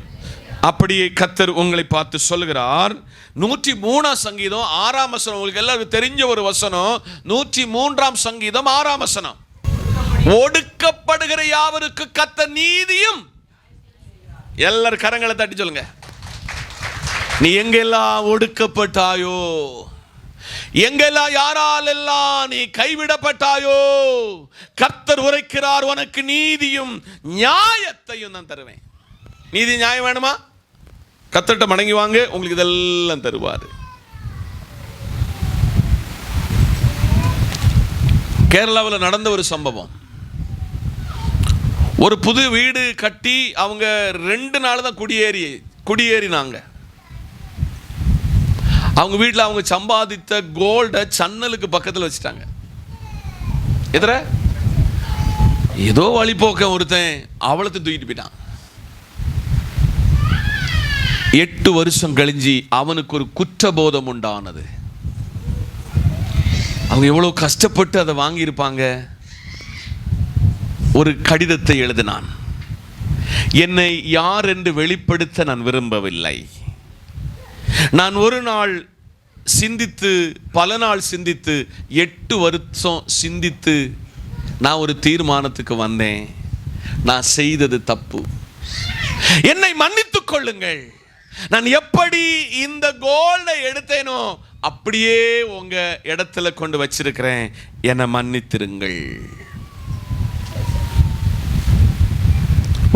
[SPEAKER 1] அப்படியே கர்த்தர் உங்களை பார்த்து சொல்லுகிறார். 103ஆம் சங்கீதம் 6ஆம் வசனம், உங்களுக்கு எல்லாருக்கும் தெரிஞ்ச ஒரு வசனம். 103ஆம் சங்கீதம் 6ஆம் வசனம், ஒடுக்கப்படுகிற யாவருக்கு கர்த்தர் நீதியும். எல்லாரும் கரங்களை தட்டி சொல்லுங்க, நீ எங்கெல்லாம் ஒடுக்கப்பட்டாயோ, எங்கெல்லாம் யாரால் எல்லாம் நீ கைவிடப்பட்டாயோ, கர்த்தர் உரைக்கிறார், உனக்கு நீதியும் நியாயத்தையும் நான் தருவேன். நீதி நியாயம் வேணுமா? கர்த்தர்ட்ட மடங்கி வாங்க, உங்களுக்கு இதெல்லாம் தருவார். கேரளாவில் நடந்த ஒரு சம்பவம். ஒரு புது வீடு கட்டி அவங்க 2 நாள் தான் குடியேறினாங்க. அவங்க வீட்டில் அவங்க சம்பாதித்த கோல்டை சன்னலுக்கு பக்கத்தில் வச்சுட்டாங்க. ஏதோ வழிபோக்க ஒருத்தன் அவளத்தை தூக்கிட்டு போயிட்டான். 8 வருஷம் கழிஞ்சு அவனுக்கு ஒரு குற்றபோதம் உண்டானது. அவங்க எவ்வளவு கஷ்டப்பட்டு அதை வாங்கியிருப்பாங்க. ஒரு கடிதத்தை எழுதினான். என்னை யார் என்று வெளிப்படுத்த நான் விரும்பவில்லை. நான் ஒரு நாள் சிந்தித்து, பல நாள் சிந்தித்து, 8 வருஷம் சிந்தித்து நான் ஒரு தீர்மானத்துக்கு வந்தேன். நான் செய்தது தப்பு, என்னை மன்னித்துக் கொள்ளுங்கள். நான் எப்படி இந்த கோல்டை எடுத்தேனோ அப்படியே உங்க இடத்துல கொண்டு வச்சிருக்கிறேன், என்னை மன்னித்திருங்கள்.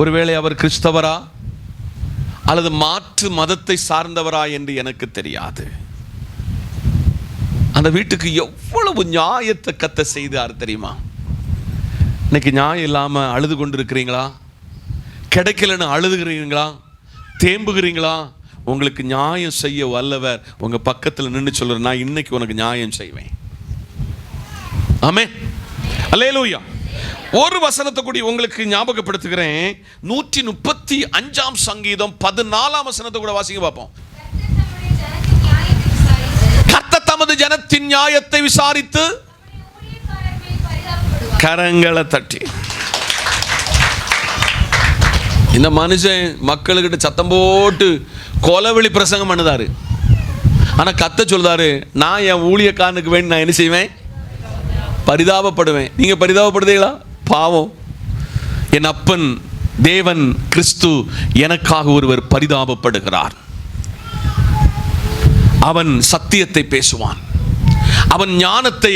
[SPEAKER 1] ஒருவேளை அவர் கிறிஸ்தவரா அல்லது மாற்று மதத்தை சார்ந்தவரா என்று எனக்கு தெரியாது. அந்த வீட்டுக்கு எவ்வளவு நியாயத்தை கத்த செய்தார் தெரியுமா? இன்னைக்கு நியாயம் இல்லாம அழுது கொண்டு இருக்கிறீங்களா? கிடைக்கலன்னு அழுதுகிறீங்களா? தேம்புகிறீங்களா? உங்களுக்கு நியாயம் செய்ய வல்லவர் உங்க பக்கத்தில் நின்று சொல்ற, நான் இன்னைக்கு உனக்கு நியாயம் செய்வேன். ஆமென், அல்லேலூயா. ஒரு வசனத்தை கூடி உங்களுக்கு ஞாபகப்படுத்துகிறேன். 135 சங்கீதம் 14 வசனத்தை கூட வாசிக்க பார்ப்போம். கர்த்தர் தமது ஜனத்தின் நியாயத்தை விசாரித்து கரங்களை தட்டி. இந்த மனுஷன் மக்களுக்கிட்ட சத்தம் போட்டு கொலவெளி பிரசங்கம் பண்ணுதாரு. ஆனா கர்த்தர் சொல்றாரு, நான் என் ஊழியக்காரனுக்கு வேண்டி நான் என்ன செய்வேன்? பரிதாபப்படுவேன். நீங்க பரிதாபப்படுதீங்களா? பாவம், என் அப்பன் தேவன் கிறிஸ்து எனக்காக ஒருவர் பரிதாபப்படுகிறார். அவன் சத்தியத்தை பேசுவான். அவன் ஞானத்தை,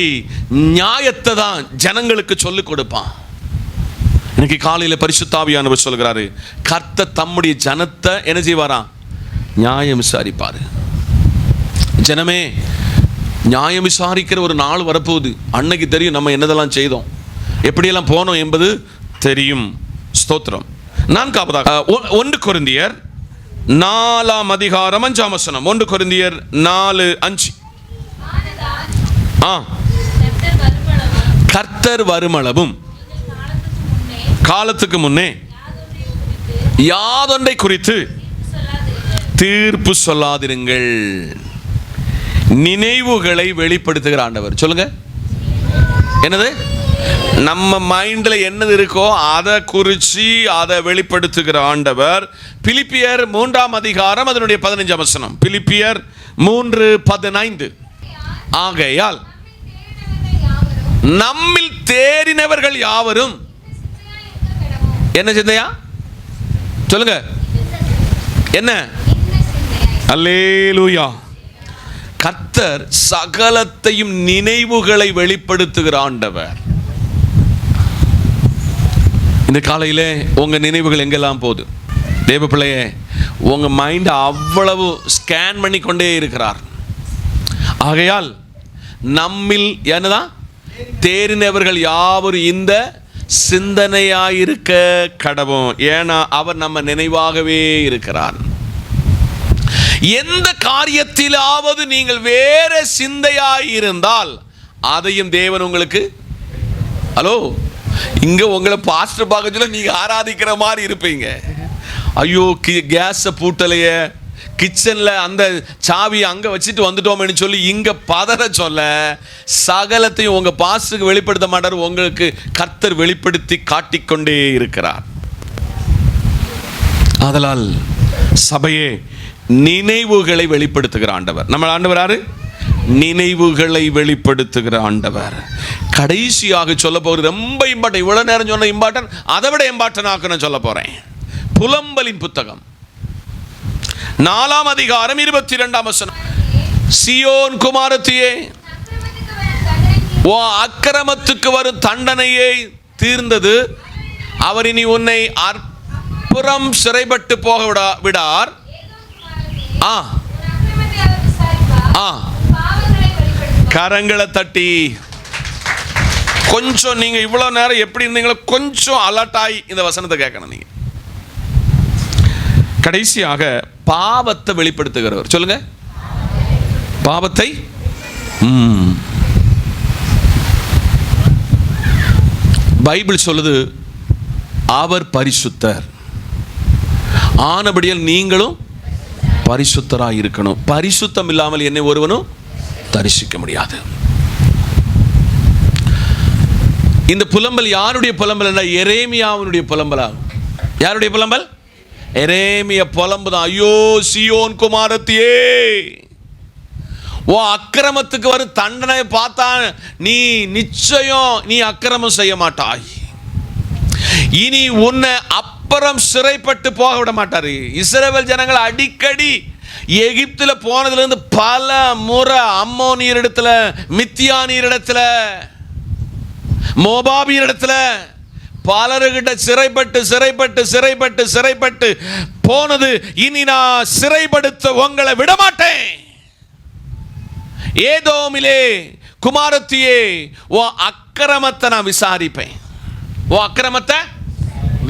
[SPEAKER 1] நியாயத்தை தான் ஜனங்களுக்கு சொல்லிக் கொடுப்பான். இன்னைக்கு காலையில பரிசுத்த ஆவியானவர் சொல்கிறாரு, கர்த்தர் தம்முடைய ஜனத்தை என்ன செய்வாராம்? நியாயம் விசாரிப்பாரு. ஜனமே, நியாயம் விசாரிக்கிற ஒரு நாள் வரப்போகுது. அன்னைக்கு தெரியும் நம்ம என்னதெல்லாம் செய்தோம், எப்படியெல்லாம் போனோம் என்பது தெரியும். ஸ்தோத்திரம். 4வது 1 கொரிந்தியர் 4 அதிகாரம் 5 வசனம். 1 கொரிந்தியர் 4:5. கர்த்தர் வருமளவும் காலத்துக்கு முன்னே யாதொன்றை குறித்து தீர்ப்பு சொல்லாதிருங்கள். நினைவுகளை வெளிப்படுத்துகிற ஆண்டவர். சொல்லுங்க, என்னது? நம்ம மைண்ட்ல என்னது இருக்கோ அதை குறிச்சு அதை வெளிப்படுத்துகிற ஆண்டவர். பிலிப்பியர் 3 அதிகாரம் அதனுடைய 15 வசனம். பிலிப்பியர் 3:15. ஆகையால் நம்மில் தேறினவர்கள் யாவரும் என்ன சிந்தையா? சொல்லுங்க, என்ன? அல்லேலூயா. கர்த்தர் சகலத்தையும் நினைவுகளை வெளிப்படுத்துகிற ஆண்டவர். இந்த காலையிலே உங்க நினைவுகள் எங்கெல்லாம் போகுது? தேவ பிள்ளையே, உங்க மைண்ட் அவ்வளவு ஸ்கேன் பண்ணி கொண்டே இருக்கிறார். ஆகையால் நம்மில் என்னதான் தேறினவர்கள் யாவரும் இந்த சிந்தனையாயிருக்க கடவும். ஏன்னா அவர் நம்ம நினைவாகவே இருக்கிறார். எந்த காரியத்திலாவது நீங்கள் வேற சிந்தையாயிருந்தால் அதையும் தேவன் உங்களுக்கு, ஹலோ, இங்க உங்களை பாஸ்டர் பார்க்க சொல்ல நீங்க ஆராதிக்கிற மாதிரி இருப்பீங்க. ஐயோ, கேஸை பூட்டலையே, கிச்சன்ல அந்த சாவியை அங்க வச்சுட்டு வந்துட்டோம்னு சொல்லி இங்க பதற சொல்ல, சகலத்தையும் உங்க பாஸ்டருக்கு வெளிப்படுத்த மாட்டார், உங்களுக்கு கர்த்தர் வெளிப்படுத்தி காட்டிக்கொண்டே இருக்கிறார். ஆதலால் சபையே, நினைவுகளை வெளிப்படுத்துகிற ஆண்டவர். நம்ம ஆண்டவர் யாரு? நினைவுகளை வெளிப்படுத்துகிற ஆண்டவர். கடைசியாக சொல்ல போகிறது ரொம்ப இம்பார்ட்டன். இவ்வளவு நேரம் சொன்ன இம்பார்ட்டன், அதை விட இம்பார்ட்டன் ஆக்க சொல்ல போறேன். புலம்பலின் புத்தகம் 4 அதிகாரம் 22 வசனம். சியோன் குமாரத்தியே, உன் அக்கிரமத்துக்கு வரும் தண்டனையை தீர்ந்தது. அவர் இனி உன்னை அற்புறம் சிறைப்பட்டு போக விடார். கரங்களை தட்டி கொஞ்சம் நீங்க இவ்வளவு நேரம் எப்படி இருந்தீங்களோ கொஞ்சம் அலர்ட் ஆகி இந்த வசனத்தை கேட்கணும். நீங்க கடைசியாக பாவத்தை வெளிப்படுத்துகிறவர். சொல்லுங்க, பாவத்தை. பைபிள் சொல்லுது, அவர் பரிசுத்தர் ஆனபடியால் நீங்களும் பரிசுத்தராய் இருக்கணும். பரிசுத்தம் இல்லாமல் என்னை ஒருவனும் தரிசிக்க முடியாது. இந்த புலம்பல் யாருடைய புலம்பல் என்ற எரேமியாவினுடைய புலம்பலாகும். யாருடைய புலம்பல்? எரேமியா புலம்புதான். ஐயோ சீயோன் குமாரத்தியே, ஓ அக்கிரமத்துக்கு வரும் தண்டனை பார்த்தா நீ நிச்சயம் நீ அக்கிரமம் செய்ய மாட்டாய். இனி உன்னை அப்புறம் சிறைப்பட்டு போக விட மாட்டாரு. இஸ்ரவேல் ஜனங்கள் அடிக்கடி எகிப்துல போனதுல இருந்து பல முறை அம்மோனியர் இடத்துல, மித்தியானியர் இடத்துல, மோபாபியர் இடத்துல பலருகிட்ட சிறைப்பட்டு போனது. இனி நான் சிறைப்படுத்த உங்களை விடமாட்டேன். ஏதோமிலே குமாரத்தியே, உன் அக்கிரமத்தை நான் விசாரிப்பேன். உன் அக்கிரமத்தை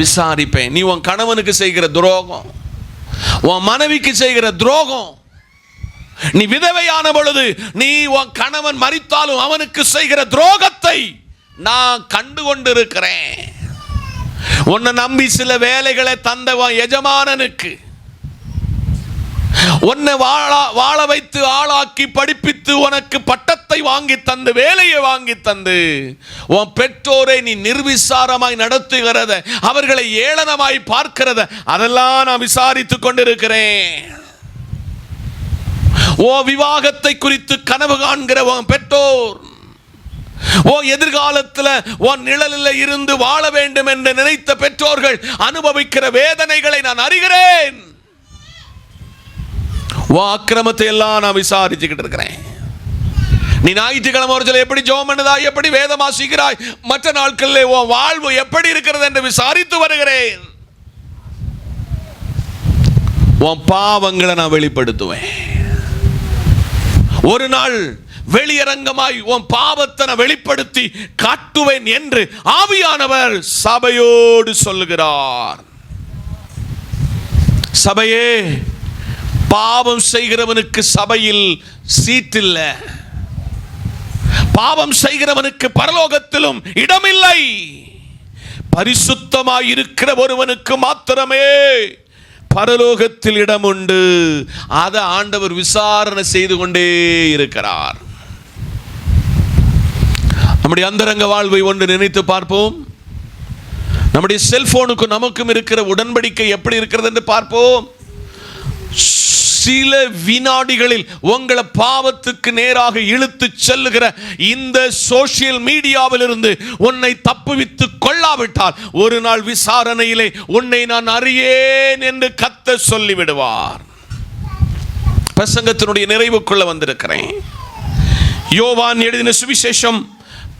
[SPEAKER 1] விசாரிப்பேன். நீ உன் கணவனுக்கு செய்கிற துரோகம், உன் மனைவிக்கு செய்கிற துரோகம், நீ விதவையான பொழுது நீ உன் கணவன் மரித்தாலும் அவனுக்கு செய்கிற துரோகத்தை நான் கண்டு கொண்டிருக்கிறேன். உன்னை நம்பி சில வேலைகளை தந்தவன் எஜமானனுக்கு, உன்னை வாழ வைத்து ஆளாக்கி படிப்பித்து உனக்கு பட்டத்தை வாங்கி தந்து வேலையை வாங்கி தந்து உன் பெற்றோரை நீ நிர்விசாரமாய் நடத்துகிறத, அவர்களை ஏளனமாய் பார்க்கிறத, அதெல்லாம் நான் விசாரித்துக் கொண்டிருக்கிறேன். ஓ விவாகத்தை குறித்து கனவு காண்கிற உன் பெற்றோர், ஓ எதிர்காலத்தில் உன் நிழலில் இருந்து வாழ வேண்டும் என்று நினைத்த பெற்றோர்கள் அனுபவிக்கிற வேதனைகளை நான் அறிகிறேன். உன் அக்கிரமத்தை எல்லாம் நான் விசாரிச்சுக்கிட்டு இருக்கிறேன். நீ ஞாயிற்றுக்கிழமை ஒரு சில எப்படி ஜெபம் பண்ணுதாய், எப்படி வேதம் வாசிக்கிறாய், மற்ற நாட்களில் உன் வாழ்வு எப்படி இருக்கிறது என்று விசாரித்து வருகிறேன். உன் பாவங்களை நான் வெளிப்படுத்துவேன். ஒரு நாள் வெளியரங்கமாய் உன் பாவத்தை நான் வெளிப்படுத்தி காட்டுவேன் என்று ஆவியானவர் சபையோடு சொல்லுகிறார். சபையே, பாவம் செய்கிறவனுக்கு சபையில் சீட்டில்ல. பாவம் செய்கிறவனுக்கு பரலோகத்திலும் இடமில்லை. பரிசுத்தமாய் இருக்கிற ஒருவனுக்கு மாத்திரமே பரலோகத்தில் இடம் உண்டு. அதை ஆண்டவர் விசாரணை செய்து கொண்டே இருக்கிறார். நம்முடைய அந்தரங்க வாழ்வை ஒன்று நினைத்து பார்ப்போம். நம்முடைய செல்போனுக்கு நமக்கும் இருக்கிற உடன்படிக்கை எப்படி இருக்கிறது என்று பார்ப்போம். சில வினாடிகளில் உங்களை பாவத்துக்கு நேராக இழுத்து செல்லுகிற இந்த சோசியல் மீடியாவில் இருந்து உன்னை தப்புவித்து கொள்ளாவிட்டால் ஒரு நாள் விசாரணையிலே உன்னை நான் அறியேன் என்று கர்த்தர் சொல்லிவிடுவார். பிரசங்கத்தினுடைய நிறைவுக்குள்ள வந்திருக்கிறேன். யோவான் எழுதின சுவிசேஷம்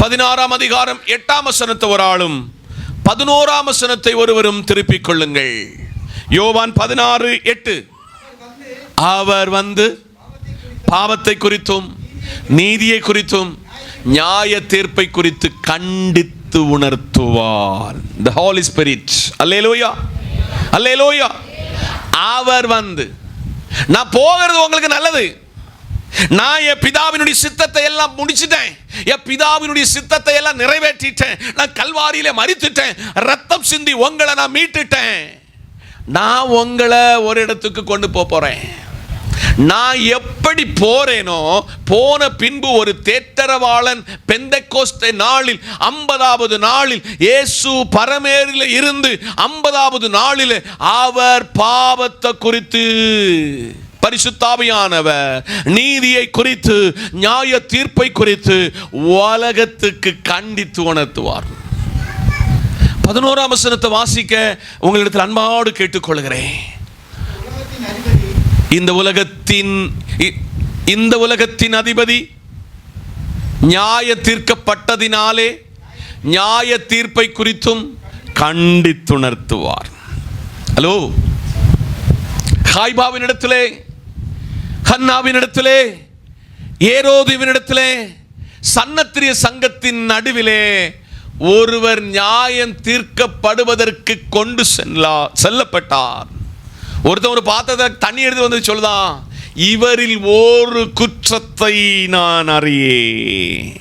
[SPEAKER 1] 16ஆம் அதிகாரம் 8ஆம் வசனத்தை ஒரு ஆளும் 11ஆம் வசனத்தை ஒருவரும் திருப்பிக் கொள்ளுங்கள். யோவான் 16:8. அவர் வந்து பாவத்தை குறித்தும் நீதியை குறித்தும் நியாய தீர்ப்பை குறித்து கண்டித்து உணர்த்துவார். The Holy Spirit. அல்லேலூயா, அல்லேலூயா. அவர் வந்து, நான் போகிறது உங்களுக்கு நல்லது, நான் என் பிதாவினுடைய சித்தத்தை எல்லாம் முடிச்சிட்டேன், என் பிதாவினுடைய சித்தத்தை எல்லாம் நிறைவேற்றிட்டேன், நான் கல்வாரியில மரித்துட்டேன், ரத்தம் சிந்தி உங்களை நான் மீட்டுட்டேன், நான் உங்களை ஒரு இடத்துக்கு கொண்டு போறேன். நான் எப்படி போறேனோ போன பின்பு ஒரு தேற்றரவாளன் பெந்தெக்கோஸ்தே நாளில் 50வது நாளில் இயேசு பரமேறில இருந்து 50வது நாளில் அவர் பாவத்தை குறித்து, பரிசுத்த ஆவியானவர் நீதியை குறித்து, நியாய தீர்ப்பை குறித்து உலகத்துக்கு கண்டித்து உணர்த்துவார். 11ஆம் வசனத்தை வாசிக்க உங்களிடத்தில் அன்பாடு கேட்டுக்கொள்கிறேன். இந்த உலகத்தின் அதிபதி நியாய தீர்க்கப்பட்டதினாலே நியாய தீர்ப்பை குறித்தும் கண்டித்துணர்த்துவார். ஹலோ, காய்பாவினிடத்திலே, ஹன்னாவினிடத்திலே, ஏரோதுவினிடத்திலே, சன்னத்திரிய சங்கத்தின் நடுவிலே ஒருவர் நியாயம் தீர்க்கப்படுவதற்கு கொண்டு செல்லப்பட்டார். ஒருத்தன் ஒரு பாத்திரத்தை தண்ணி எடுத்து வந்து சொல்லுதான், இவரில் ஒரு குற்றத்தை நான் அறியேன்,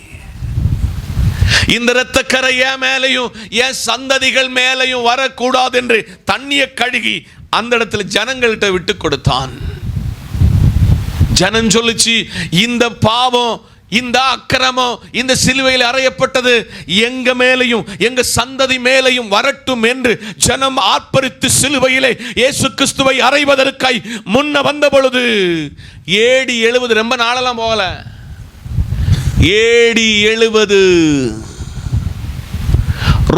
[SPEAKER 1] இந்த இரத்தக்கரை என் மேலையும் என் சந்ததிகள் மேலையும் வரக்கூடாது என்று தண்ணியை கழுகி அந்த இடத்துல ஜனங்கள்கிட்ட விட்டு கொடுத்தான். ஜனம் சொல்லுச்சு, இந்த பாவம், இந்த அக்கிரமம் இந்த சிலுவையில் அறையப்பட்டது எங்க மேலையும் எங்க சந்ததி மேலையும் வரட்டும் என்று ஜனம் ஆர்ப்பரித்து சிலுவையிலே இயேசு கிறிஸ்துவை அறைவதற்காய் முன்ன வந்த பொழுது ஏடி 70, ரொம்ப நாளெல்லாம் போகல, ஏடி 70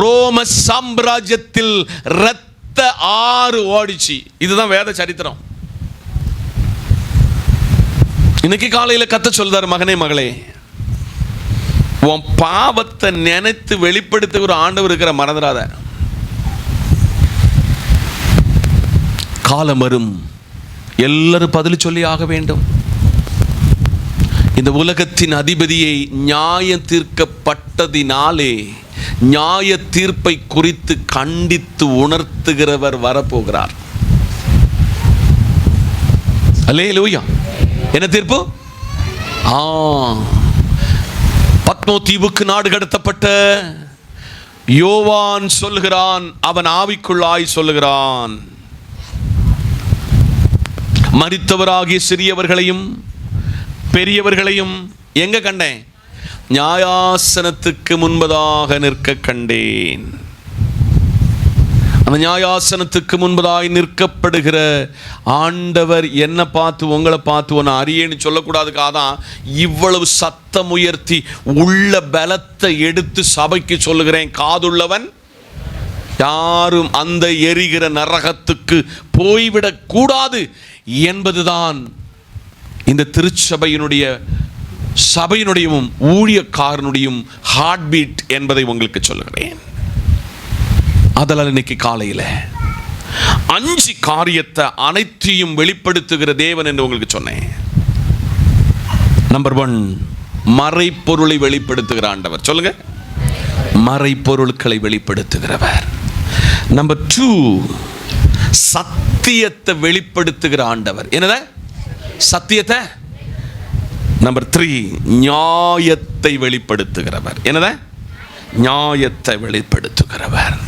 [SPEAKER 1] ரோம சாம்ராஜ்யத்தில் இரத்த ஆறு ஓடிச்சு. இதுதான் வேத சரித்திரம். இன்னைக்கு காலையில் கர்த்தர் சொல்றார், மகனே மகளே, உன் பாவத்தை நினைத்து வெளிப்படுத்த ஒரு ஆண்டவர் இருக்கிற, மறந்துடாத. காலம் வரும், எல்லாரும் பதில் சொல்லி ஆக வேண்டும். இந்த உலகத்தின் அதிபதியை நியாயம் தீர்க்கப்பட்டதினாலே நியாய தீர்ப்பை குறித்து கண்டித்து உணர்த்துகிறவர் வரப்போகிறார். அல்லேலூயா. என்ன தீர்ப்பு? பத்மோ தீவுக்கு நாடு கடத்தப்பட்ட யோவான் சொல்லுகிறான், அவன் ஆவிக்குள்ளாய் சொல்லுகிறான், மரித்தவராகிய சிறியவர்களையும் பெரியவர்களையும் எங்க கண்டேன்? நியாயாசனத்துக்கு முன்பதாக நிற்க கண்டேன். அந்த நியாயாசனத்துக்கு முன்பதாய் நிற்கப்படுகிற ஆண்டவர் என்ன பார்த்து, உங்களை பார்த்து உன்னை அறியேன்னு சொல்லக்கூடாதுக்காதான் இவ்வளவு சத்தம் உயர்த்தி உள்ள பலத்தை எடுத்து சபைக்கு சொல்லுகிறேன். காதுள்ளவன் யாரும் அந்த எரிகிற நரகத்துக்கு போய்விடக் கூடாது என்பதுதான் இந்த திருச்சபையினுடைய சபையினுடையும் ஊழியக்காரனுடையும் ஹார்ட் பீட் என்பதை உங்களுக்கு சொல்லுகிறேன். அதனால் இன்னைக்கு காலையில் 5 காரியத்தை அனைத்தையும் வெளிப்படுத்துகிற தேவன் என்று உங்களுக்கு சொன்னேன். நம்பர் 1, மறைப்பொருளை வெளிப்படுத்துகிற ஆண்டவர். சொல்லுங்க, மறைப்பொருட்களை வெளிப்படுத்துகிறவர். நம்பர் 2, சத்தியத்தை வெளிப்படுத்துகிற ஆண்டவர். என்னத சத்தியத்தை? நம்பர் 3, நியாயத்தை வெளிப்படுத்துகிறவர். என்னத நியாயத்தை வெளிப்படுத்துகிறவர்.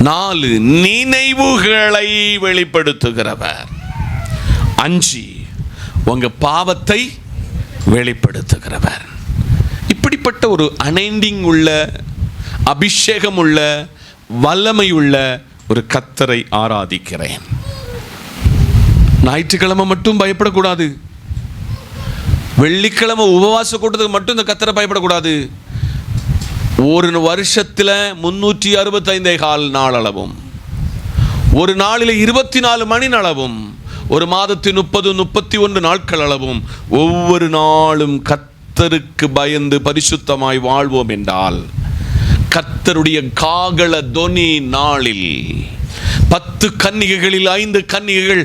[SPEAKER 1] 4, நினைவுகளை வெளிப்படுத்துகிறவர். 5, உங்க பாவத்தை வெளிப்படுத்துகிறவர். இப்படிப்பட்ட ஒரு அனைண்டிங் உள்ள, அபிஷேகம் உள்ள, வல்லமை உள்ள ஒரு கர்த்தரை ஆராதிக்கிறேன். ஞாயிற்றுக்கிழமை மட்டும் பயப்படக்கூடாது, வெள்ளிக்கிழமை உபவாச கூட்டத்துக்கு மட்டும் இந்த கர்த்தரை பயப்படக்கூடாது. ஒரு வருஷத்தில் 365 நாள் அளவும், ஒரு நாளில் 24 மணி அளவும், ஒரு மாதத்தில் 30-31 நாட்கள் அளவும் ஒவ்வொரு நாளும் கர்த்தருக்கு பயந்து பரிசுத்தமாய் வாழ்வோம் என்றால், கர்த்தருடைய காகள தொனி நாளில் 10 கன்னிகைகளில் 5 கன்னிகைகள்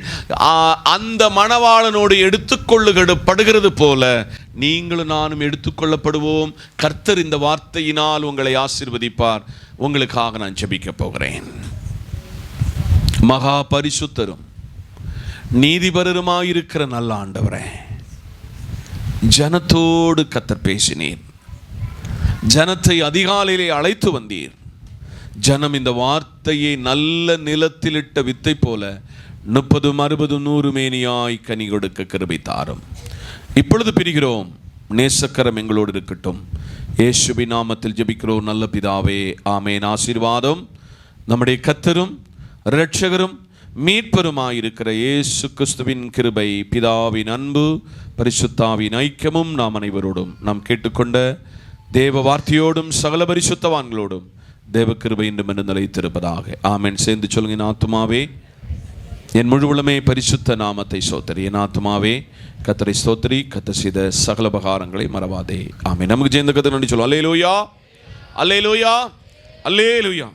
[SPEAKER 1] அந்த மணவாளனோடு எடுத்துக்கொள்ளப்படுகிறது போல நீங்களும் நானும் எடுத்துக்கொள்ளப்படுவோம். கர்த்தர் இந்த வார்த்தையினால் உங்களை ஆசீர்வதிப்பார். உங்களுக்காக நான் ஜெபிக்க போகிறேன். மகா பரிசுத்தரும் நீதிபரருமாயிருக்கிற நல்ல ஆண்டவரே, ஜனத்தோடு கர்த்தர் பேசினீர், ஜனத்தை அதிகாலையிலே அழைத்து வந்தீர். ஜனம் இந்த வார்த்தையை நல்ல நிலத்திலிட்ட வித்தை போல 30, 60, 100 மேனியாய் கனி கொடுக்க கிருபை தாரும். இப்பொழுது பிரிகிறோம். நேசக்கரம் எங்களோடு இருக்கட்டும். இயேசுவின் நாமத்தில் ஜெபிக்கிறோம் நல்ல பிதாவே, ஆமென். ஆசீர்வாதம் நம்முடைய கர்த்தரும் இரட்சகரும் மீட்பருமாயிருக்கிற இயேசு கிறிஸ்துவின் கிருபை, பிதாவின் அன்பு, பரிசுத்தாவின் ஐக்கியமும் நாம் அனைவரோடும், நாம் கேட்டுக்கொண்ட தேவ வார்த்தையோடும் சகல பரிசுத்தவான்களோடும் தேவ கிருபை இன்றும் என்று நிலைத்திருப்பதாக. ஆமென். சேர்ந்து சொல்லுங்க, என் ஆத்துமாவே என் முழு உள்ளமே பரிசுத்த நாமத்தை ஸ்தோத்திரி. என் ஆத்துமாவே கர்த்தரை ஸ்தோத்திரி, கர்த்தர் செய்த சகல உபகாரங்களை மறவாதே. ஆமென். நமக்கு சேர்ந்த கர்த்தர் நன்றி சொல்லுவோம். அல்லேலூயா, அல்லேலூயா, அல்லேலூயா.